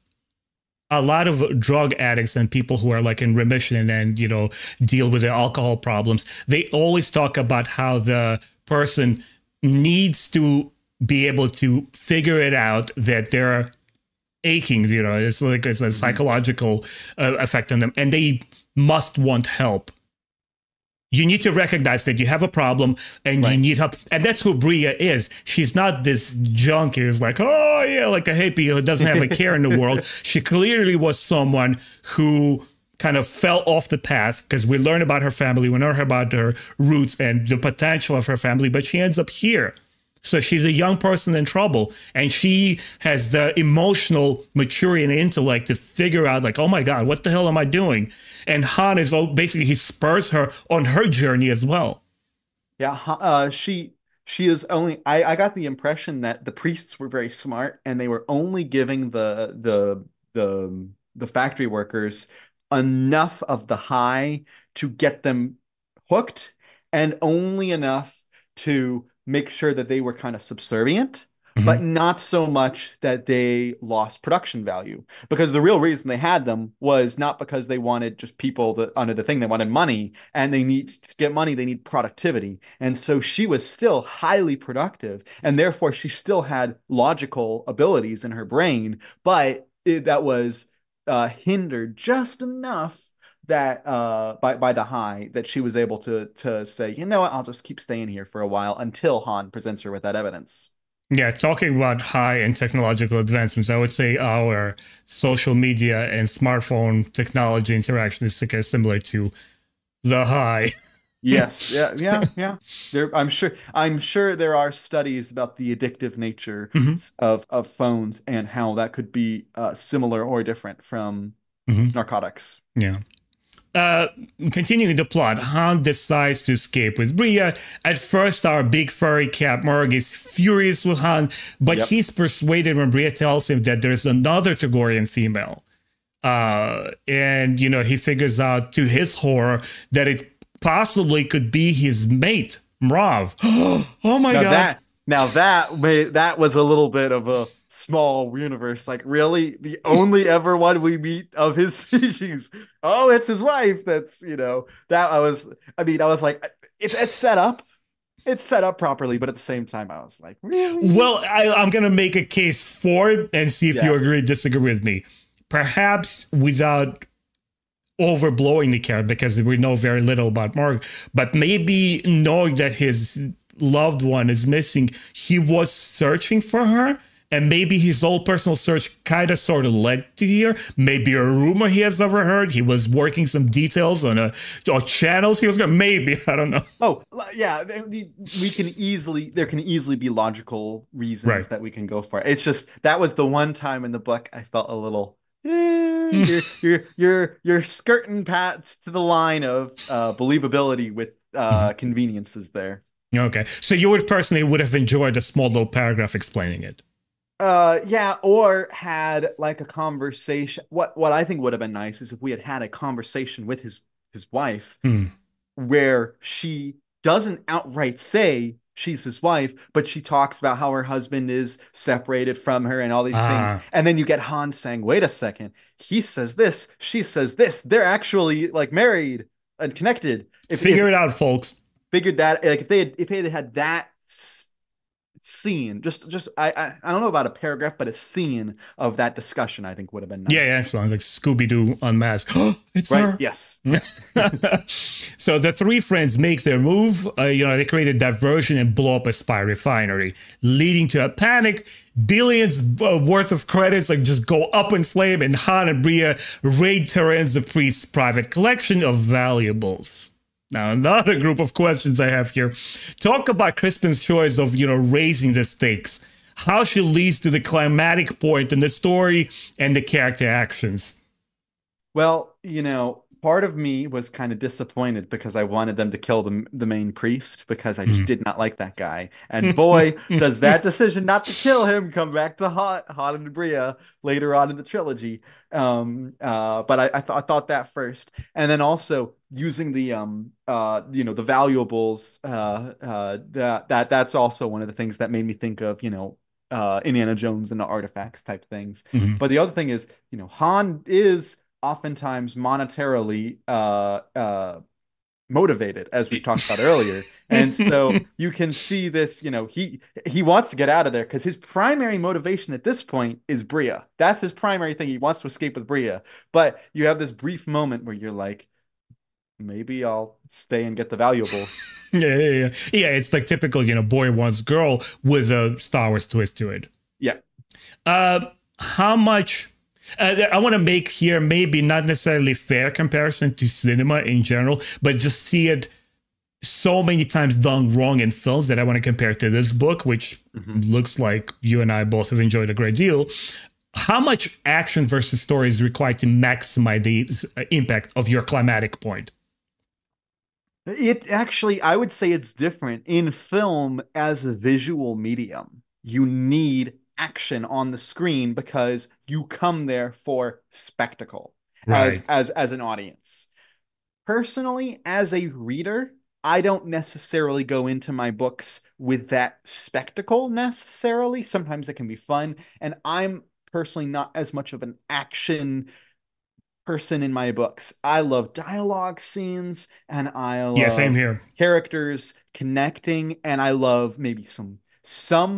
a lot of drug addicts and people who are like in remission and deal with their alcohol problems. They always talk about how the person needs to be able to figure it out that they're aching. It's like it's a Mhm. psychological effect on them, and they must want help. You need to recognize that you have a problem and you Right. need help. And that's who Bria is. She's not this junkie who's like, oh, yeah, like a hippie who doesn't have a care in the world. She clearly was someone who kind of fell off the path because we learn about her family, we learn about her roots and the potential of her family, but she ends up here. So she's a young person in trouble, and she has the emotional maturity and intellect to figure out, like, oh my God, what the hell am I doing? And Han is basically, he spurs her on her journey as well. Yeah, she is only I got the impression that the priests were very smart and they were only giving the factory workers enough of the high to get them hooked and only enough to make sure that they were kind of subservient, but Hmm. not so much that they lost production value. Because the real reason they had them was not because they wanted just people that under the thing, they wanted money, and they need to get money, they need productivity. And so she was still highly productive, and therefore she still had logical abilities in her brain, but that was hindered just enough that by the high that she was able to say, "You know what, I'll just keep staying here for a while until Han presents her with that evidence." Yeah, talking about high and technological advancements, I would say our social media and smartphone technology interaction is similar to the high. Yes, yeah, yeah, yeah. I'm sure there are studies about the addictive nature Hmm. of phones and how that could be similar or different from Hmm. narcotics. Yeah. Uh, Continuing the plot, Han decides to escape with Bria. At first, our big furry cat Murg is furious with Han, but Yep. he's persuaded when Bria tells him that there's another Togorian female. And he figures out to his horror that it possibly could be his mate, Mrav. Oh my Now God. that now that made that was a little bit of a small universe. Like, really, the only ever one we meet of his species. Oh, it's his wife. That's that I was. I mean, I was like, it's set up. It's set up properly, but at the same time, I was like, really? Well, I'm going to make a case for it and see if you Yeah. agree or disagree with me. Perhaps without overblowing the character because we know very little about Mark, but maybe knowing that his loved one is missing, he was searching for her And maybe his whole personal search kind of sort of led to here. Maybe a rumor he has overheard. He was working some details on or channels he was going. Maybe, I don't know. Oh, yeah. We can easily there can easily be logical reasons that we can go for. It's just that was the one time in the book I felt a little. You're skirting past to the line of believability with conveniences there. Okay, so you would have enjoyed a small little paragraph explaining it. Yeah, or had like a conversation. What I think would have been nice is if we had a conversation with his wife where she doesn't outright say she's his wife, but she talks about how her husband is separated from her and all these things. And then you get Han saying, wait a second, he says this, she says this. They're actually like married and connected. Figure it out, folks. Figured that, like, if they had that scene, just I don't know about a paragraph, but a scene of that discussion, I think would have been nice. Yeah, excellent. Like Scooby-Doo unmasked. It's right, her. Yes. So the three friends make their move. They create a diversion and blow up a spy refinery, leading to a panic. Billions worth of credits like just go up in flame, and Han and Bria raid Terence the Priest's private collection of valuables. Now, another group of questions I have here. Talk about Crispin's choice of, raising the stakes. How she leads to the climatic point in the story and the character actions. Well, part of me was kind of disappointed because I wanted them to kill the main priest because I just did not like that guy. And boy, does that decision not to kill him come back to haunt and Bria later on in the trilogy. But I thought that first, and then also using the the valuables. That's also one of the things that made me think of Indiana Jones and the artifacts type things. But the other thing is Han is oftentimes monetarily motivated, as we talked about earlier. And so you can see this, he wants to get out of there because his primary motivation at this point is Bria. That's his primary thing. He wants to escape with Bria. But you have this brief moment where you're like, maybe I'll stay and get the valuables. Yeah. It's like typical, boy wants girl with a Star Wars twist to it. Yeah. How much... I want to make here maybe not necessarily fair comparison to cinema in general, but just see it so many times done wrong in films that I want to compare to this book, which looks like you and I both have enjoyed a great deal. How much action versus story is required to maximize the impact of your climatic point? It actually, I would say it's different. In film, as a visual medium, you need action on the screen because you come there for spectacle as an audience. Personally, as a reader, I don't necessarily go into my books with that spectacle necessarily. Sometimes it can be fun, and I'm personally not as much of an action person in my books. I love dialogue scenes, and I love same here. Characters connecting, and I love maybe some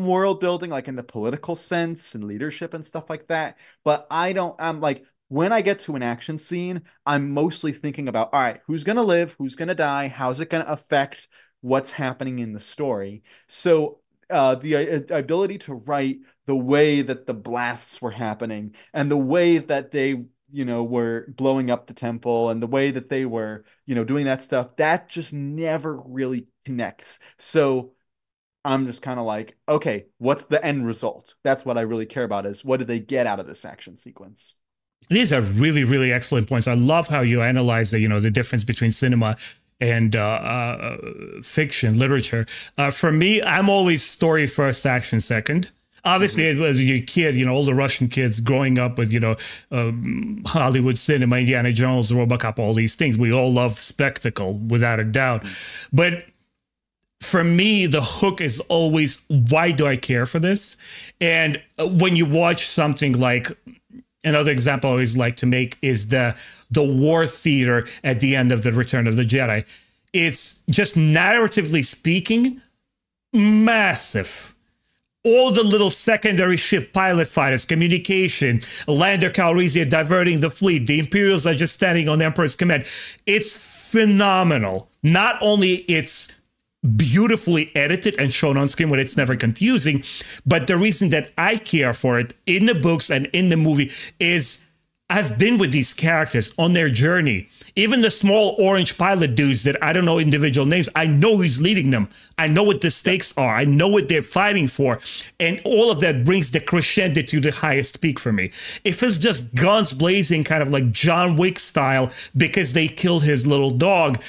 world building, like in the political sense and leadership and stuff like that. But I'm like, when I get to an action scene, I'm mostly thinking about, all right, who's going to live? Who's going to die? How's it going to affect what's happening in the story? So the ability to write the way that the blasts were happening and the way that they, were blowing up the temple and the way that they were, doing that stuff, that just never really connects. So I'm just kind of like, okay, what's the end result? That's what I really care about, is what did they get out of this action sequence? These are really, really excellent points. I love how you analyze the difference between cinema and fiction, literature. For me, I'm always story first, action second. Obviously, it was your kid, all the Russian kids growing up with, Hollywood cinema, Indiana Jones, RoboCop, all these things. We all love spectacle, without a doubt. But for me, the hook is always, why do I care for this? And when you watch something like, another example I always like to make is the war theater at the end of The Return of the Jedi. It's just narratively speaking, massive. All the little secondary ship pilot fighters, communication, Lander Calrissian diverting the fleet, the Imperials are just standing on the Emperor's command. It's phenomenal. Not only it's beautifully edited and shown on screen when it's never confusing. But the reason that I care for it in the books and in the movie is I've been with these characters on their journey. Even the small orange pilot dudes that I don't know individual names, I know who's leading them. I know what the stakes are. I know what they're fighting for. And all of that brings the crescendo to the highest peak for me. If it's just guns blazing, kind of like John Wick style, because they killed his little dog,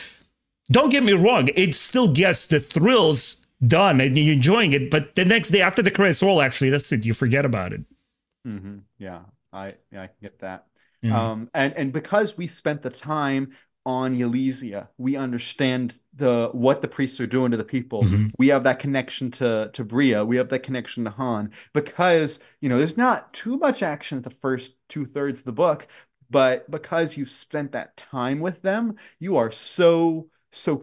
don't get me wrong, it still gets the thrills done and you're enjoying it. But the next day after the credits roll, actually, that's it. You forget about it. Mm-hmm. Yeah, I can get that. And because we spent the time on Ylesia, we understand what the priests are doing to the people. We have that connection to Bria. We have that connection to Han. Because, there's not too much action at the first 2/3 of the book, but because you've spent that time with them, you are so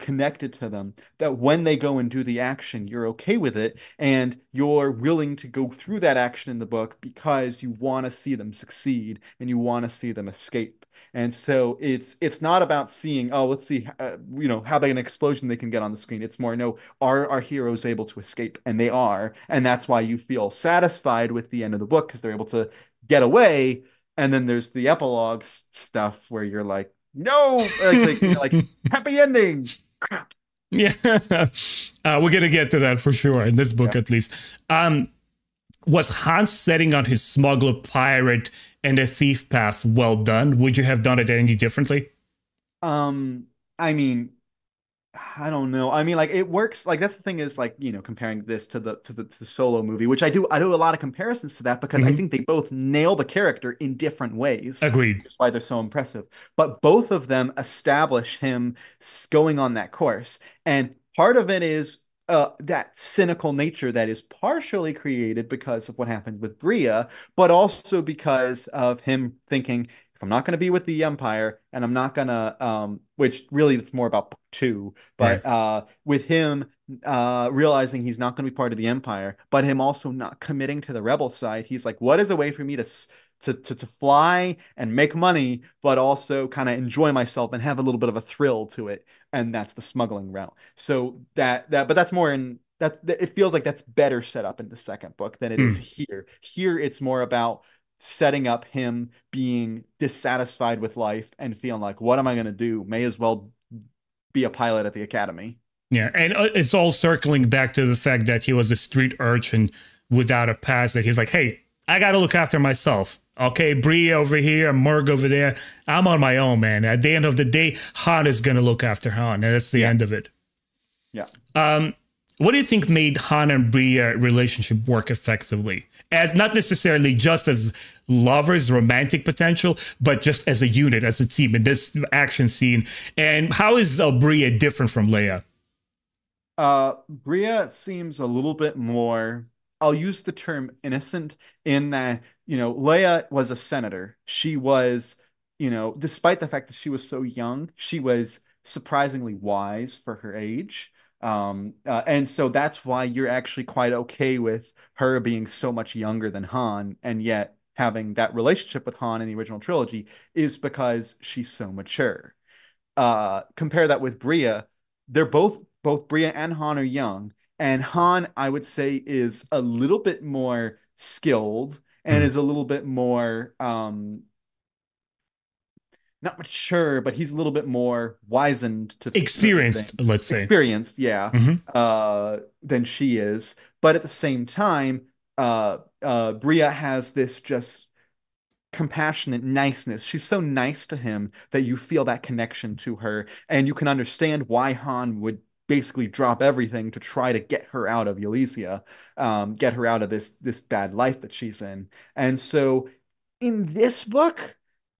connected to them that when they go and do the action, you're okay with it, and you're willing to go through that action in the book because you want to see them succeed and you want to see them escape. And so it's not about seeing, oh, let's see, how big an explosion they can get on the screen. It's more, no, are our heroes able to escape? And they are, and that's why you feel satisfied with the end of the book, because they're able to get away. And then there's the epilogue stuff where you're like, no, like happy ending. Crap. Yeah, we're gonna get to that for sure in this book, at least. Was Han's setting on his smuggler, pirate, and a thief path well done? Would you have done it any differently? I mean, I don't know. I mean, like, it works. Like, that's the thing is, like, comparing this to the Solo movie, which I do a lot of comparisons to that, because I think they both nail the character in different ways. Agreed. That's why they're so impressive. But both of them establish him going on that course, and part of it is that cynical nature that is partially created because of what happened with Bria, but also because of him thinking, if I'm not going to be with the Empire, and I'm not going to, which really it's more about book 2, but right. With him realizing he's not going to be part of the Empire, but him also not committing to the rebel side, he's like, what is a way for me to fly and make money, but also kind of enjoy myself and have a little bit of a thrill to it? And that's the smuggling route. So but that's more in that. It feels like that's better set up in the second book than it is here. Here, it's more about setting up him being dissatisfied with life and feeling like, what am I going to do? May as well be a pilot at the academy. Yeah, and it's all circling back to the fact that he was a street urchin without a past, that he's like, hey, I got to look after myself. Okay, Bria over here, Murg over there. I'm on my own, man. At the end of the day, Han is going to look after Han, and that's the end of it. Yeah. What do you think made Han and Bria relationship work effectively? As not necessarily just as lovers, romantic potential, but just as a unit, as a team in this action scene. And how is Bria different from Leia? Bria seems a little bit more, I'll use the term innocent, in that, Leia was a senator. She was, despite the fact that she was so young, she was surprisingly wise for her age. And so that's why you're actually quite okay with her being so much younger than Han, and yet having that relationship with Han in the original trilogy, is because she's so mature. Compare that with Bria. They're both Bria and Han are young, and Han, I would say, is a little bit more skilled and is a little bit more not mature, but he's a little bit more wizened to experienced, let's say. Experienced, yeah, than she is. But at the same time, Bria has this just compassionate niceness. She's so nice to him that you feel that connection to her, and you can understand why Han would basically drop everything to try to get her out of Ylesia, get her out of this bad life that she's in. And so in this book,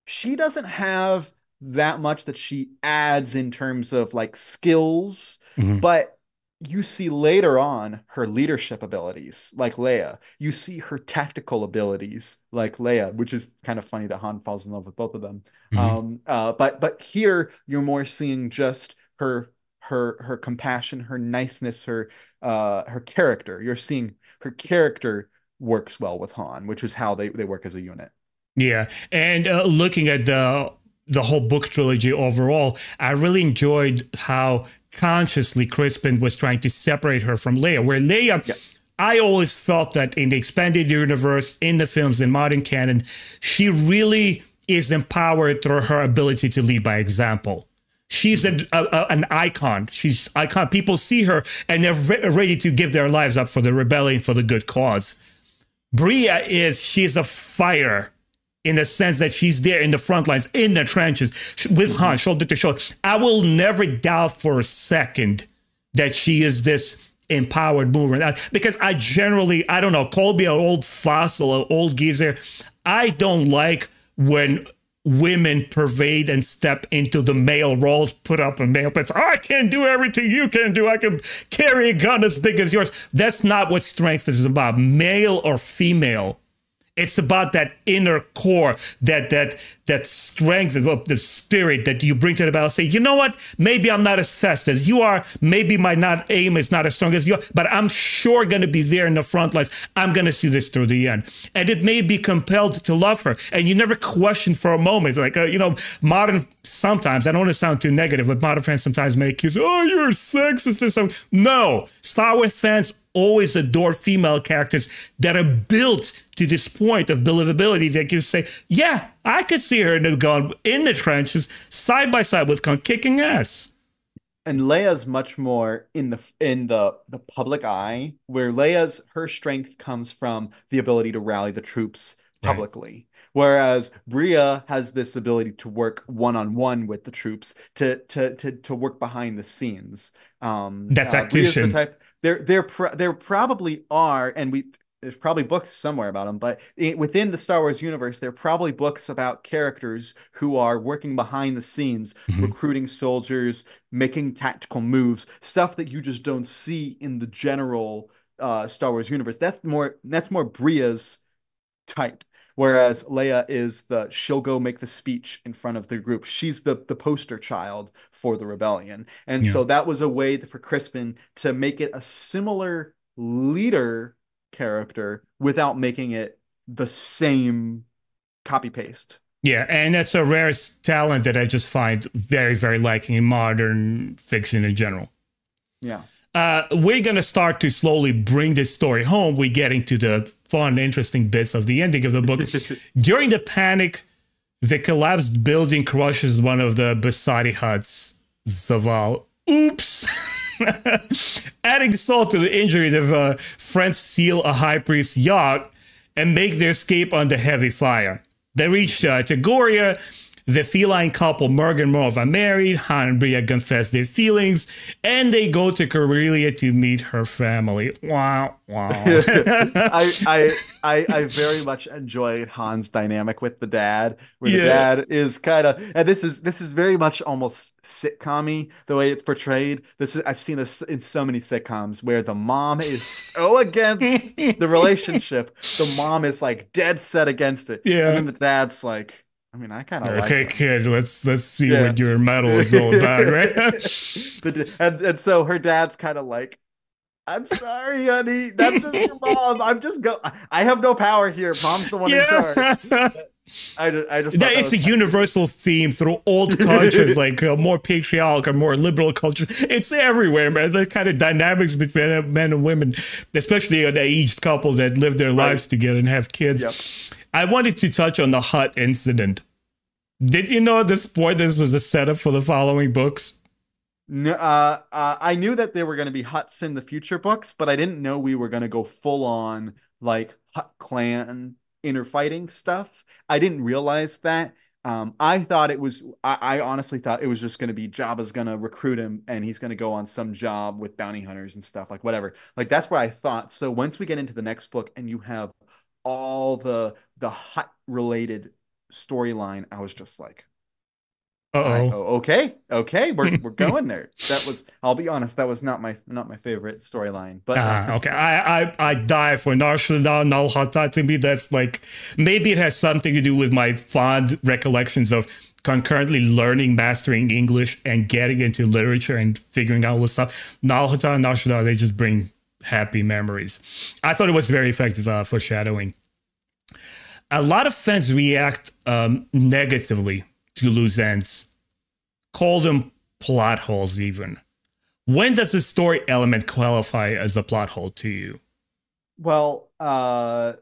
she doesn't have that much that she adds in terms of like skills, but you see later on her leadership abilities like Leia. You see her tactical abilities like Leia, which is kind of funny that Han falls in love with both of them. But here you're more seeing just her compassion, her niceness, her character. You're seeing her character works well with Han, which is how they work as a unit. Yeah, and looking at the whole book trilogy overall, I really enjoyed how consciously Crispin was trying to separate her from Leia, where Leia, I always felt that in the expanded universe, in the films, in modern canon, she really is empowered through her ability to lead by example. She's an icon. She's icon. People see her and they're ready to give their lives up for the rebellion, for the good cause. Bria she's a fighter in the sense that she's there in the front lines, in the trenches, with Han, shoulder to shoulder. I will never doubt for a second that she is this empowered mover. Because I don't know, call me an old fossil, an old geezer. I don't like when women pervade and step into the male roles, put up a male pants. I can do everything you can do. I can carry a gun as big as yours. That's not what strength is about, male or female. It's about that inner core, that strength of the spirit that you bring to the battle. Say, you know what? Maybe I'm not as fast as you are. Maybe my aim is not as strong as you are, but I'm sure going to be there in the front lines. I'm going to see this through the end. And it may be compelled to love her. And you never question for a moment. Like, modern, sometimes, I don't want to sound too negative, but modern fans sometimes make you say, oh, you're sexist or something. No. Star Wars fans always adore female characters that are built to this point of believability that you say, yeah, I could see her in the trenches, side by side with Khan, kicking ass. And Leia's much more in the public eye, where her strength comes from the ability to rally the troops publicly. Right. Whereas Bria has this ability to work one-on-one with the troops, to work behind the scenes. That tactician. There probably are, and there's probably books somewhere about them, but within the Star Wars universe, there are probably books about characters who are working behind the scenes, recruiting soldiers, making tactical moves, stuff that you just don't see in the general Star Wars universe. That's more Bria's type. Whereas Leia she'll go make the speech in front of the group. She's the poster child for the rebellion. And so that was a way for Crispin to make it a similar leader character without making it the same copy paste. Yeah, and that's a rare talent that I just find very, very liking in modern fiction in general. Yeah. We're going to start to slowly bring this story home. We're getting to the fun, interesting bits of the ending of the book. During the panic, the collapsed building crushes one of the Basadi huts. Zaval. Oops! Adding salt to the injury, the friends seal a high priest's yacht and make their escape under heavy fire. They reach Tagoria. The feline couple, Merg and Morv, are married. Han and Bria confess their feelings, and they go to Corellia to meet her family. Wow, wow. I very much enjoyed Han's dynamic with the dad, where the dad is kind of, and this is very much almost sitcom-y the way it's portrayed. I've seen this in so many sitcoms where the mom is so against the relationship, the mom is like dead set against it, and then the dad's like, I mean, I kind of like okay, kid, let's see what your metal is all about, right? and so her dad's kind of like, I'm sorry, honey, that's just your mom. I have no power here. Mom's the one in charge. I just it's a universal theme through old cultures, like more patriarchal or more liberal cultures. It's everywhere, man. The kind of dynamics between men and women, especially an aged couple that live their lives together and have kids. Yep. I wanted to touch on the hut incident. Did you know at this point this was a setup for the following books? No, I knew that there were going to be huts in the future books, but I didn't know we were going to go full on like Hut clan inner fighting stuff. I didn't realize that. I honestly thought it was just going to be Jabba's going to recruit him and he's going to go on some job with bounty hunters and stuff, like whatever. Like that's what I thought. So once we get into the next book and you have all the Hut related storyline, I was just like, okay, we're going there. That was, I'll be honest, that was not my favorite storyline. But okay, I die for Nar Shaddaa, Nal Hutta. To me, that's like, maybe it has something to do with my fond recollections of concurrently learning, mastering English, and getting into literature and figuring out all this stuff. Nal Hutta and Nar Shaddaa, they just bring happy memories. I thought it was very effective foreshadowing. A lot of fans react negatively to loose ends, call them plot holes even. When does the story element qualify as a plot hole to you? Well, I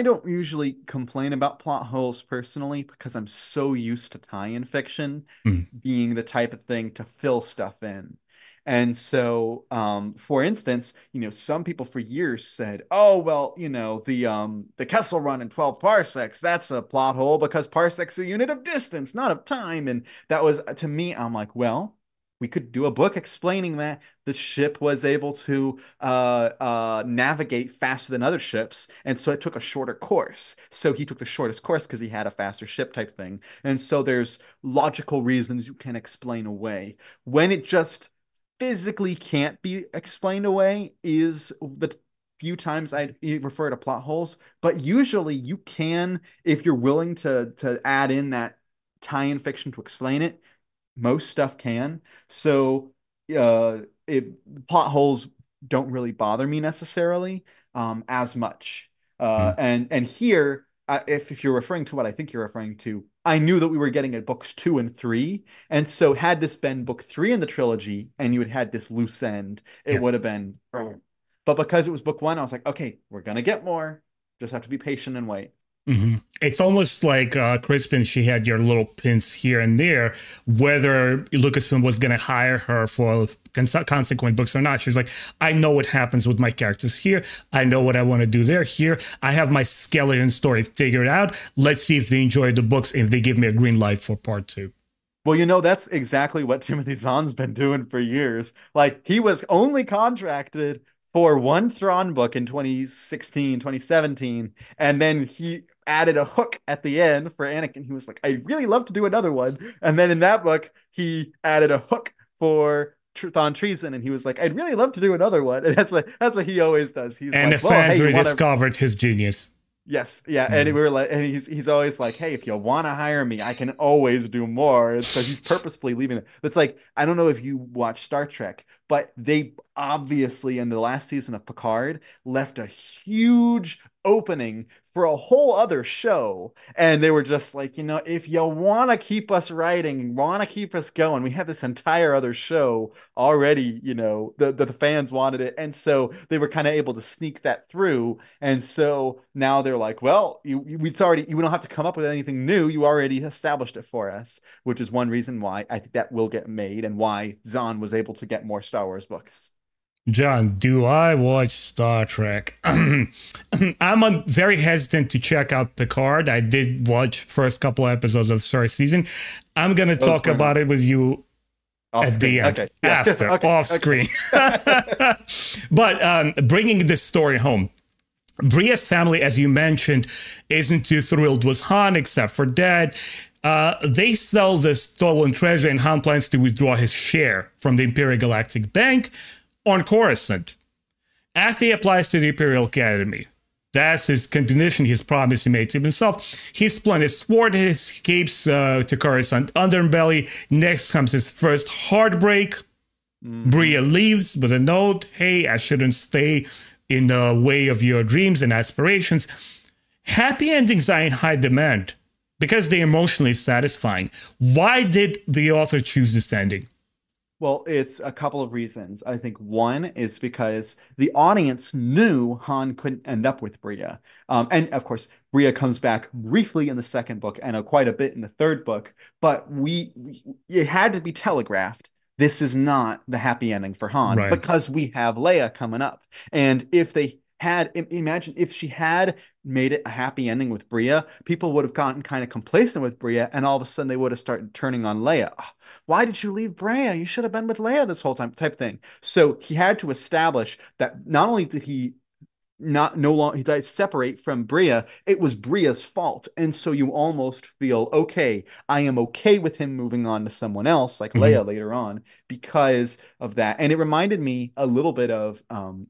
don't usually complain about plot holes personally because I'm so used to tie-in fiction Mm, being the type of thing to fill stuff in. And so, for instance, some people for years said, "Oh, well, the Kessel Run in 12 parsecs, that's a plot hole because parsec's a unit of distance, not of time." And that was to me, I'm like, well, we could do a book explaining that the ship was able to navigate faster than other ships, and so it took a shorter course. So he took the shortest course because he had a faster ship type thing. And so there's logical reasons you can explain away. When it just physically can't be explained away is the few times I refer to plot holes, but usually you can, if you're willing to add in that tie-in fiction to explain it, most stuff can. So plot holes don't really bother me necessarily as much. mm, And here, if you're referring to what I think you're referring to, I knew that we were getting at books 2 and 3, and so had this been book 3 in the trilogy, and you had this loose end, it yeah. would have been. But because it was book 1, I was like, okay, we're gonna get more. Just have to be patient and wait. It's almost like Crispin, she had your little pins here and there, whether Lucasfilm was going to hire her for consequent books or not. She's like, I know what happens with my characters here. I know what I want to do there. Here, I have my skeleton story figured out. Let's see if they enjoy the books, if they give me a green light for part 2. Well, that's exactly what Timothy Zahn's been doing for years. Like, he was only contracted for one Thrawn book in 2016, 2017, and then he added a hook at the end for Anakin. He was like, I'd really love to do another one. And then in that book, he added a hook for Thrawn Treason, and he was like, I'd really love to do another one. And that's what he always does. He's And the like, well, hey, fans you want to. rediscovered his genius. Yes, yeah, and we Mhm. were like, and he's always like, hey, if you want to hire me, I can always do more. So he's purposefully leaving it. It's like, I don't know if you watch Star Trek, but they obviously in the last season of Picard left a huge opening for a whole other show, and they were just like, if you want to keep us writing, want to keep us going, we have this entire other show already. The fans wanted it, and so they were kind of able to sneak that through, and so now they're like, well, we don't have to come up with anything new. You already established it for us, which is one reason why I think that will get made and why Zahn was able to get more Star Wars books. John, do I watch Star Trek? Very hesitant to check out Picard. I did watch first couple episodes of the first season. I'm going to talk about it with you Off at the screen. end, Okay. Yeah. after, Okay. off Okay. screen. But bringing this story home, Bria's family, as you mentioned, isn't too thrilled with Han, except for Dad. They sell the stolen treasure, and Han plans to withdraw his share from the Imperial Galactic Bank on Coruscant. After he applies to the Imperial Academy, that's his condition, his promise he made to himself. His plan is thwarted, he escapes to Coruscant Underbelly. Next comes his first heartbreak. Bria leaves with a note, hey, I shouldn't stay in the way of your dreams and aspirations. Happy endings are in high demand because they're emotionally satisfying. Why did the author choose this ending? Well, it's a couple of reasons. I think one is because the audience knew Han couldn't end up with Bria. And of course, Bria comes back briefly in the second book and quite a bit in the third book, but it had to be telegraphed. This is not the happy ending for Han Right. because we have Leia coming up. And if they had, imagine if she had made it a happy ending with Bria, people would have gotten kind of complacent with Bria, and all of a sudden they would have started turning on Leia. "Oh, why did you leave Bria? You should have been with Leia this whole time," type thing. So he had to establish that not only did he not no longer he died separate from Bria, it was Bria's fault. And so you almost feel, okay, I am okay with him moving on to someone else, like Mhm. Leia later on, because of that. And it reminded me a little bit of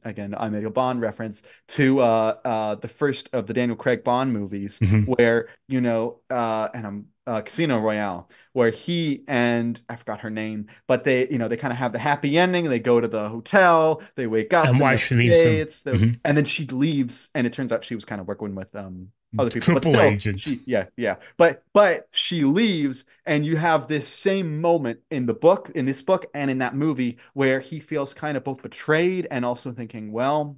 again, I'm a Bond reference to the first of the Daniel Craig Bond movies, Mhm. where, and I'm Casino Royale, where he and I forgot her name, but they kind of have the happy ending. They go to the hotel, they wake up And the why next she leaves day. him. It's so, Mhm. and then she leaves, and it turns out she was kind of working with other people, but Triple still, agent. yeah. But she leaves, and you have this same moment in the book, in this book, and in that movie, where he feels kind of both betrayed and also thinking, well,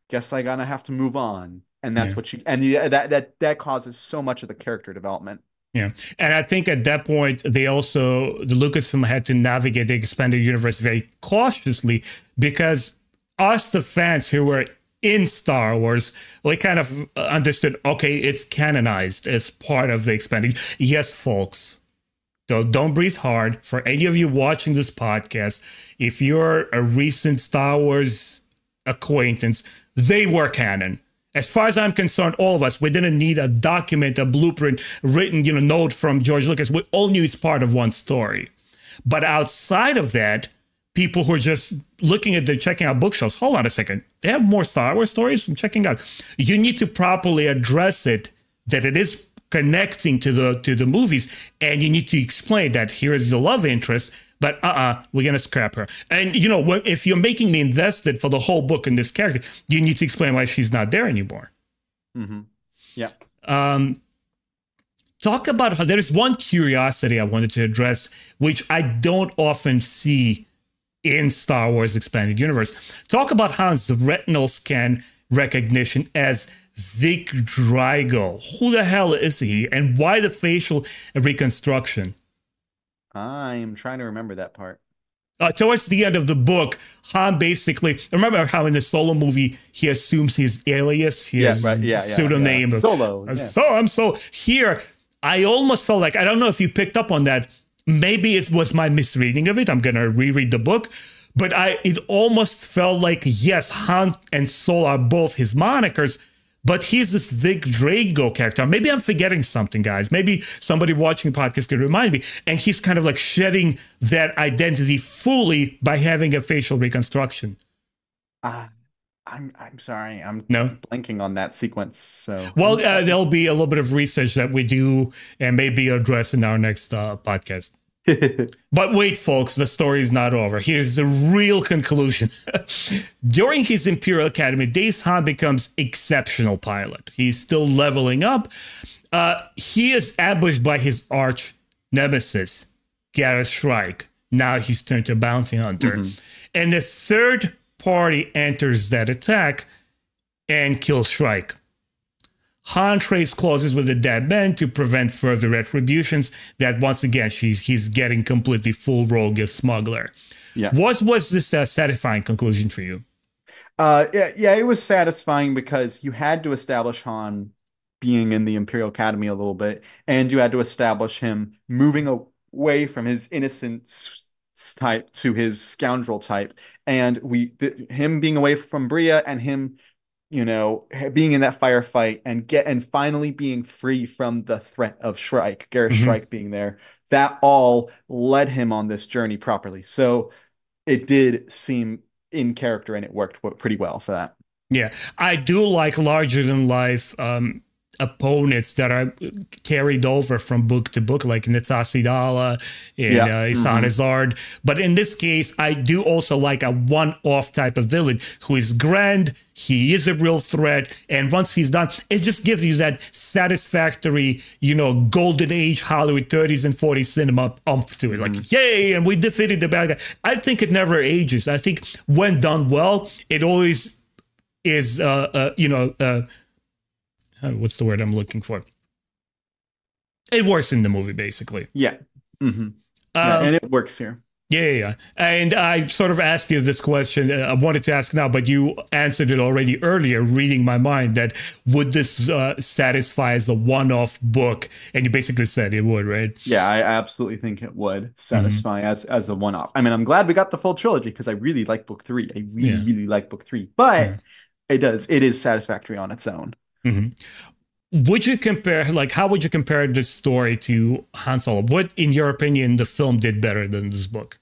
guess I gotta have to move on. And that's Yeah. what she, and yeah, that causes so much of the character development. Yeah. And I think at that point, the Lucasfilm had to navigate the expanded universe very cautiously because us, the fans who were in Star Wars, we kind of understood, okay, it's canonized as part of the expanded. Yes, folks. Don't breathe hard. For any of you watching this podcast, if you're a recent Star Wars acquaintance, they were canon. As far as I'm concerned, all of us, we didn't need a document, a blueprint, written, note from George Lucas. We all knew it's part of one story. But outside of that, people who are just checking out bookshelves, hold on a second, they have more Star Wars stories? I'm checking out. You need to properly address it, that it is connecting to the movies, and you need to explain that here is the love interest, but we're gonna scrap her. And if you're making me invested for the whole book in this character, you need to explain why she's not there anymore. Mm-hmm. Yeah. Talk about how there is one curiosity I wanted to address, which I don't often see in Star Wars Expanded Universe. Talk about Han's retinal scan recognition as Vic Drago. Who the hell is he, and why the facial reconstruction? I'm trying to remember that part. Towards the end of the book, Han basically, remember how in the Solo movie he assumes his alias, his pseudonym. Yeah. Solo. So here, I almost felt like, I don't know if you picked up on that. Maybe it was my misreading of it. I'm gonna reread the book. But it almost felt like, yes, Han and Solo are both his monikers, but he's this Vic Drago character. Maybe I'm forgetting something, guys. Maybe somebody watching the podcast could remind me. And he's kind of like shedding that identity fully by having a facial reconstruction. I'm sorry. I'm no blanking on that sequence. So well, there'll be a little bit of research that we do and maybe address in our next podcast. But wait, folks, the story is not over. Here's the real conclusion. During his Imperial Academy days, Han becomes exceptional pilot. He's still leveling up. He is ambushed by his arch nemesis, Garrus Shrike. Now he's turned to bounty hunter. Mm-hmm. And the third party enters that attack and kills Shrike. Han trades clauses with the dead men to prevent further retributions. That once again, he's getting completely full rogue as smuggler. Yeah. What was this satisfying conclusion for you? It was satisfying because you had to establish Han being in the Imperial Academy a little bit, and you had to establish him moving away from his innocence type to his scoundrel type, and him being away from Bria and him, being in that firefight and finally being free from the threat of Shrike, Garrus Shrike being there, that all led him on this journey properly. So it did seem in character, and it worked pretty well for that. Yeah, I do like larger than life opponents that are carried over from book to book, like Natasha Dala and Isan Azard. But in this case, I do also like a one-off type of villain who is grand, he is a real threat, and once he's done, it just gives you that satisfactory, golden age Hollywood 30s and 40s cinema umph to it. Like, yay, and we defeated the bad guy. I think it never ages. I think when done well, it always is, what's the word I'm looking for? It works in the movie, basically. Yeah. Mm-hmm. And it works here. Yeah. And I sort of asked you this question. I wanted to ask now, but you answered it already earlier, reading my mind, that would this satisfy as a one-off book? And you basically said it would, right? Yeah, I absolutely think it would satisfy as a one-off. I mean, I'm glad we got the full trilogy because I really like book 3. I really like book 3. But it is satisfactory on its own. Would you compare, how would you compare this story to Han Solo? What, in your opinion, the film did better than this book?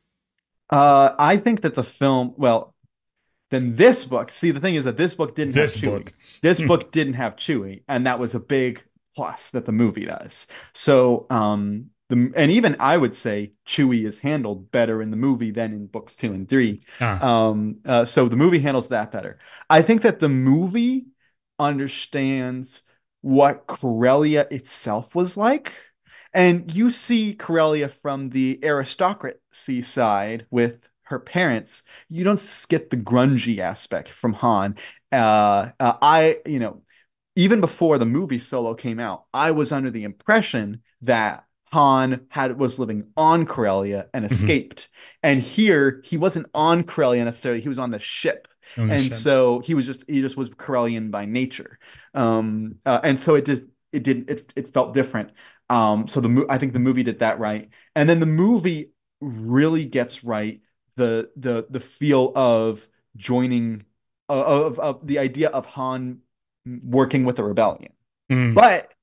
I think that the film, than this book. See, the thing is that this book didn't have Chewie. This book didn't have Chewie, and that was a big plus that the movie does. So, and even I would say Chewie is handled better in the movie than in books 2 and 3. So the movie handles that better. I think that the movie understands what Corellia itself was like. And you see Corellia from the aristocracy side with her parents. You don't get the grungy aspect from Han. Even before the movie Solo came out, I was under the impression that Han was living on Corellia and Mhm. escaped. And here he wasn't on Corellia necessarily, he was on the ship. On the And ship. so he just was Corellian by nature. And so it felt different. I think the movie did that right. And then the movie really gets right the feel of joining of the idea of Han working with the rebellion. Mm. But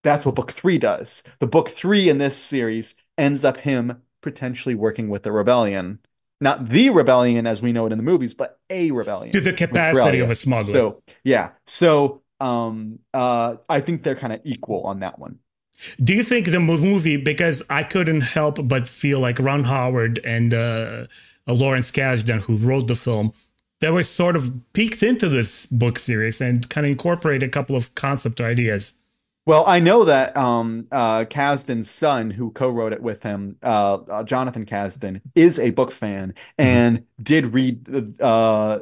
that's what book three does. The book three in this series ends up him potentially working with the rebellion. Not the rebellion as we know it in the movies, but a To rebellion the with capacity of Corellia. a smuggler. So yeah. I think they're kind of equal on that one. Do you think the movie, because I couldn't help but feel like Ron Howard and Lawrence Kasdan, who wrote the film, they were sort of peeked into this book series and kind of incorporate a couple of concept ideas. Well, I know that Kasdan's son, who co-wrote it with him, Jonathan Kasdan, is a book fan Mhm. and did read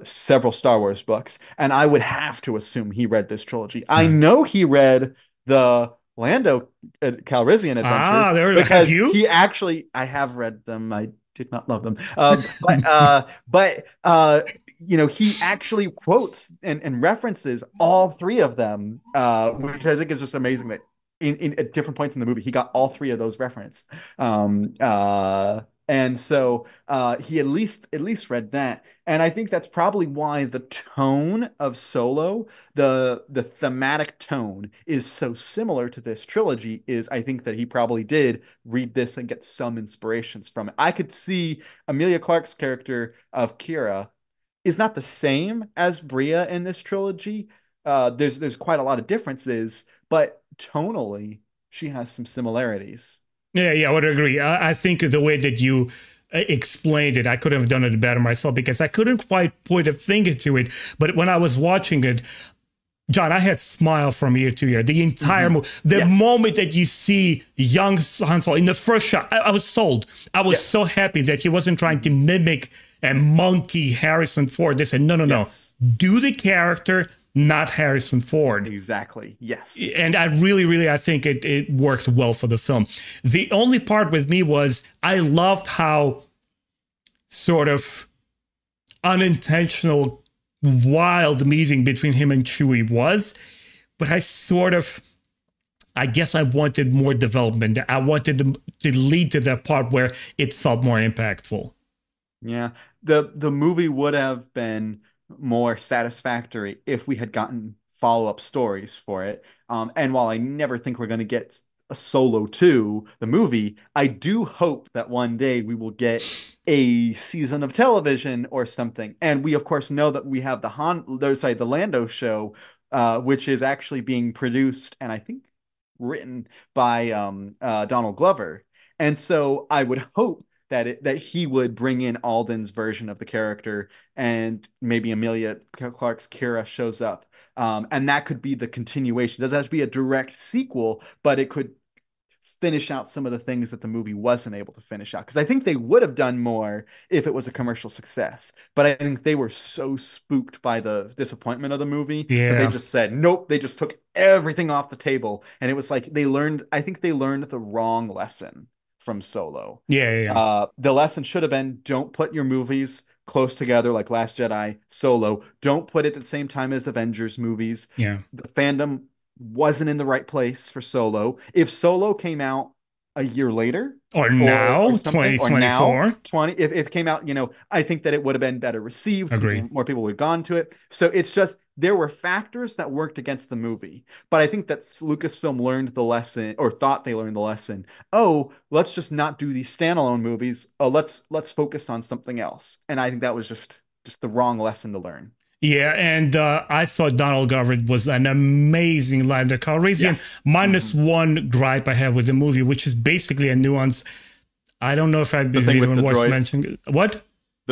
several Star Wars books. And I would have to assume he read this trilogy. I Yeah. know he read the Lando Calrissian adventures Have because you? I have read them. I did not love them. He actually quotes and references all three of them, which I think is just amazing that in at different points in the movie he got all three of those referenced. And so he at least read that, and I think that's probably why the tone of Solo, the thematic tone, is so similar to this trilogy. Is I think that he probably did read this and get some inspirations from it. I could see Emilia Clarke's character of Kira is not the same as Bria in this trilogy. There's quite a lot of differences, but tonally, she has some similarities. Yeah, yeah, I would agree. I think the way that you explained it, I could have done it better myself because I couldn't quite put a finger to it. But when I was watching it, John, I had smile from ear to ear. The entire Mhm. movie, the Yes. moment that you see young Han Solo in the first shot, I was sold. I was so Yes. happy that he wasn't trying to mimic and monkey Harrison Ford. They said, no, no, no, Yes. do the character, not Harrison Ford. Exactly. Yes. And I really, really, I think it worked well for the film. The only part with me was I loved how sort of unintentional, wild meeting between him and Chewie was, but I guess I wanted more development. I wanted them to lead to that part where it felt more impactful. Yeah. The movie would have been more satisfactory if we had gotten follow-up stories for it. And while I never think we're going to get a Solo 2, the movie, I do hope that one day we will get a season of television or something. And we of course know that we have the Lando show, which is actually being produced and I think written by Donald Glover. And so I would hope that he would bring in Alden's version of the character, and maybe Emilia Clarke's Kira shows up. And that could be the continuation. It doesn't have to be a direct sequel, but it could finish out some of the things that the movie wasn't able to finish out. Because I think they would have done more if it was a commercial success. But I think they were so spooked by the disappointment of the movie that they Yeah. just said, nope, they just took everything off the table. And it was like I think they learned the wrong lesson from Solo. Yeah, yeah, yeah. The lesson should have been don't put your movies close together like Last Jedi, Solo. Don't put it at the same time as Avengers movies. Yeah. The fandom wasn't in the right place for Solo. If Solo came out a year later Or or now, something, or now 2024. 20, if it came out, I think that it would have been better received. Agreed. More people would have gone to it. So it's just there were factors that worked against the movie. But I think that Lucasfilm learned the lesson or thought they learned the lesson. Oh, let's just not do these standalone movies. Oh, let's focus on something else. And I think that was just the wrong lesson to learn. Yeah, and I thought Donald Glover was an amazing Lando Calrissian. Yes. Minus one gripe I have with the movie, which is basically a nuance. I don't know if I'd be The thing the with one the was droid. mentioning. What?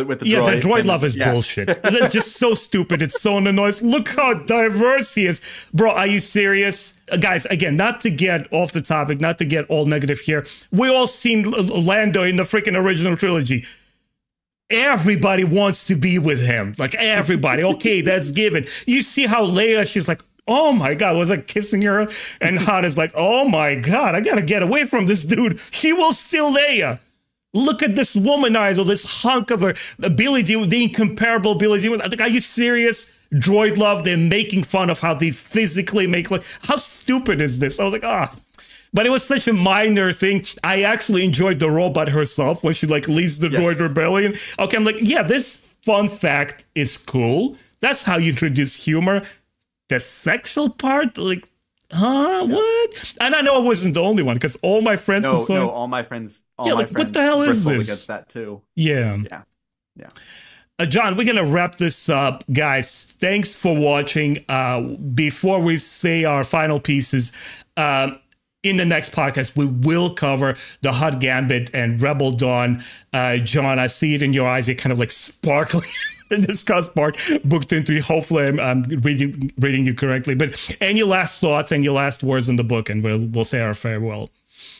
with the Yeah, the droid. droid love is bullshit. It's just so stupid. It's so annoying. Look how diverse he is. Bro, are you serious? Guys, again, not to get off the topic, not to get all negative here. We all seen Lando in the freaking original trilogy. Everybody wants to be with him. Like, everybody. Okay, that's given. You see how Leia, she's like, oh my God, was like kissing her? And Han is like, oh my God, I gotta get away from this dude. He will steal Leia. Look at this womanizer, this hunk of her ability, the incomparable ability. Like, are you serious? Droid love, they're making fun of how they physically make, like, how stupid is this? I was like, ah. But it was such a minor thing. I actually enjoyed the robot herself when she like leads the droid rebellion. Okay, I'm like, yeah, this fun fact is cool. That's how you introduce humor. The sexual part, like, huh? Yeah. What? And I know I wasn't the only one because all my friends No, all my friends. What the hell is this? Against that too. Yeah. John, we're gonna wrap this up, guys. Thanks for watching. Before we say our final pieces, in the next podcast, we will cover the Hutt Gambit and Rebel Dawn. John, I see it in your eyes. You're kind of like sparkling. Discuss part book 2 and 3. Hopefully I'm reading you correctly. But any last thoughts, any last words on the book, and we'll say our farewell.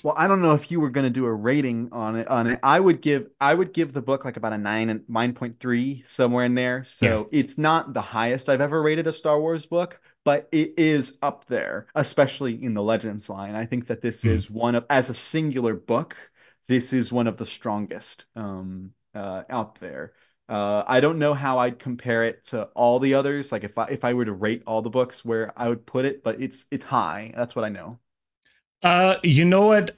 Well, I don't know if you were going to do a rating on it. I would give the book like about a 9.3, somewhere in there. So It's not the highest I've ever rated a Star Wars book, but it is up there, especially in the Legends line. I think that this is one of, as a singular book, this is one of the strongest out there. I don't know how I'd compare it to all the others. Like if I were to rate all the books, where I would put it, but it's high. That's what I know. You know what?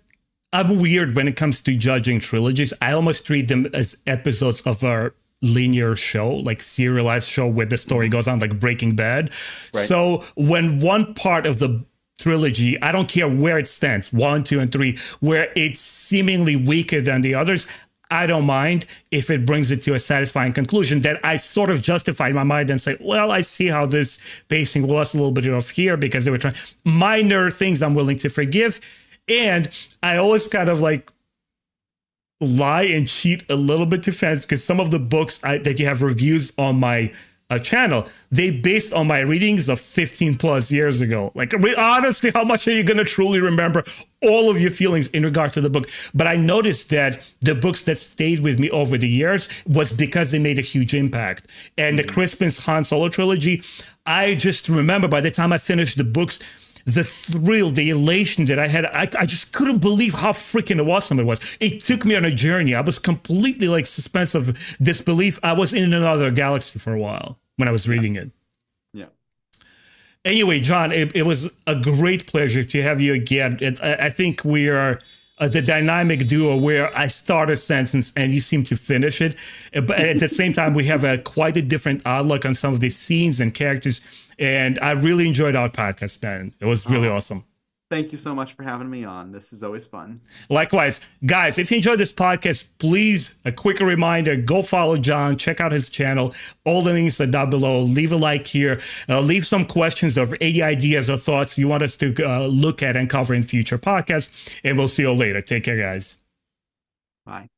I'm weird when it comes to judging trilogies. I almost treat them as episodes of a linear show, like serialized show where the story goes on, like Breaking Bad. Right. So when one part of the trilogy, I don't care where it stands, 1, 2, and 3, where it's seemingly weaker than the others, I don't mind if it brings it to a satisfying conclusion that I sort of justify in my mind and say, well, I see how this pacing was a little bit off here because they were trying minor things I'm willing to forgive. And I always kind of like lie and cheat a little bit to fans because some of the books that you have reviews on my channel, they based on my readings of 15 plus years ago. Like, honestly, how much are you going to truly remember all of your feelings in regard to the book? But I noticed that the books that stayed with me over the years was because they made a huge impact. And the Crispin's Han Solo trilogy, I just remember by the time I finished the books, the thrill, the elation that I had, I just couldn't believe how freaking awesome it was. It took me on a journey. I was completely like suspense of disbelief. I was in another galaxy for a while when I was reading it. Yeah. Anyway, John, it was a great pleasure to have you again. I think we are the dynamic duo where I start a sentence and you seem to finish it. But at the same time, we have quite a different outlook on some of the scenes and characters. And I really enjoyed our podcast, man. It was really awesome. Thank you so much for having me on. This is always fun. Likewise. Guys, if you enjoyed this podcast, please, a quick reminder, go follow John, check out his channel. All the links are down below. Leave a like here. Leave some questions or any ideas or thoughts you want us to look at and cover in future podcasts. And we'll see you later. Take care, guys. Bye.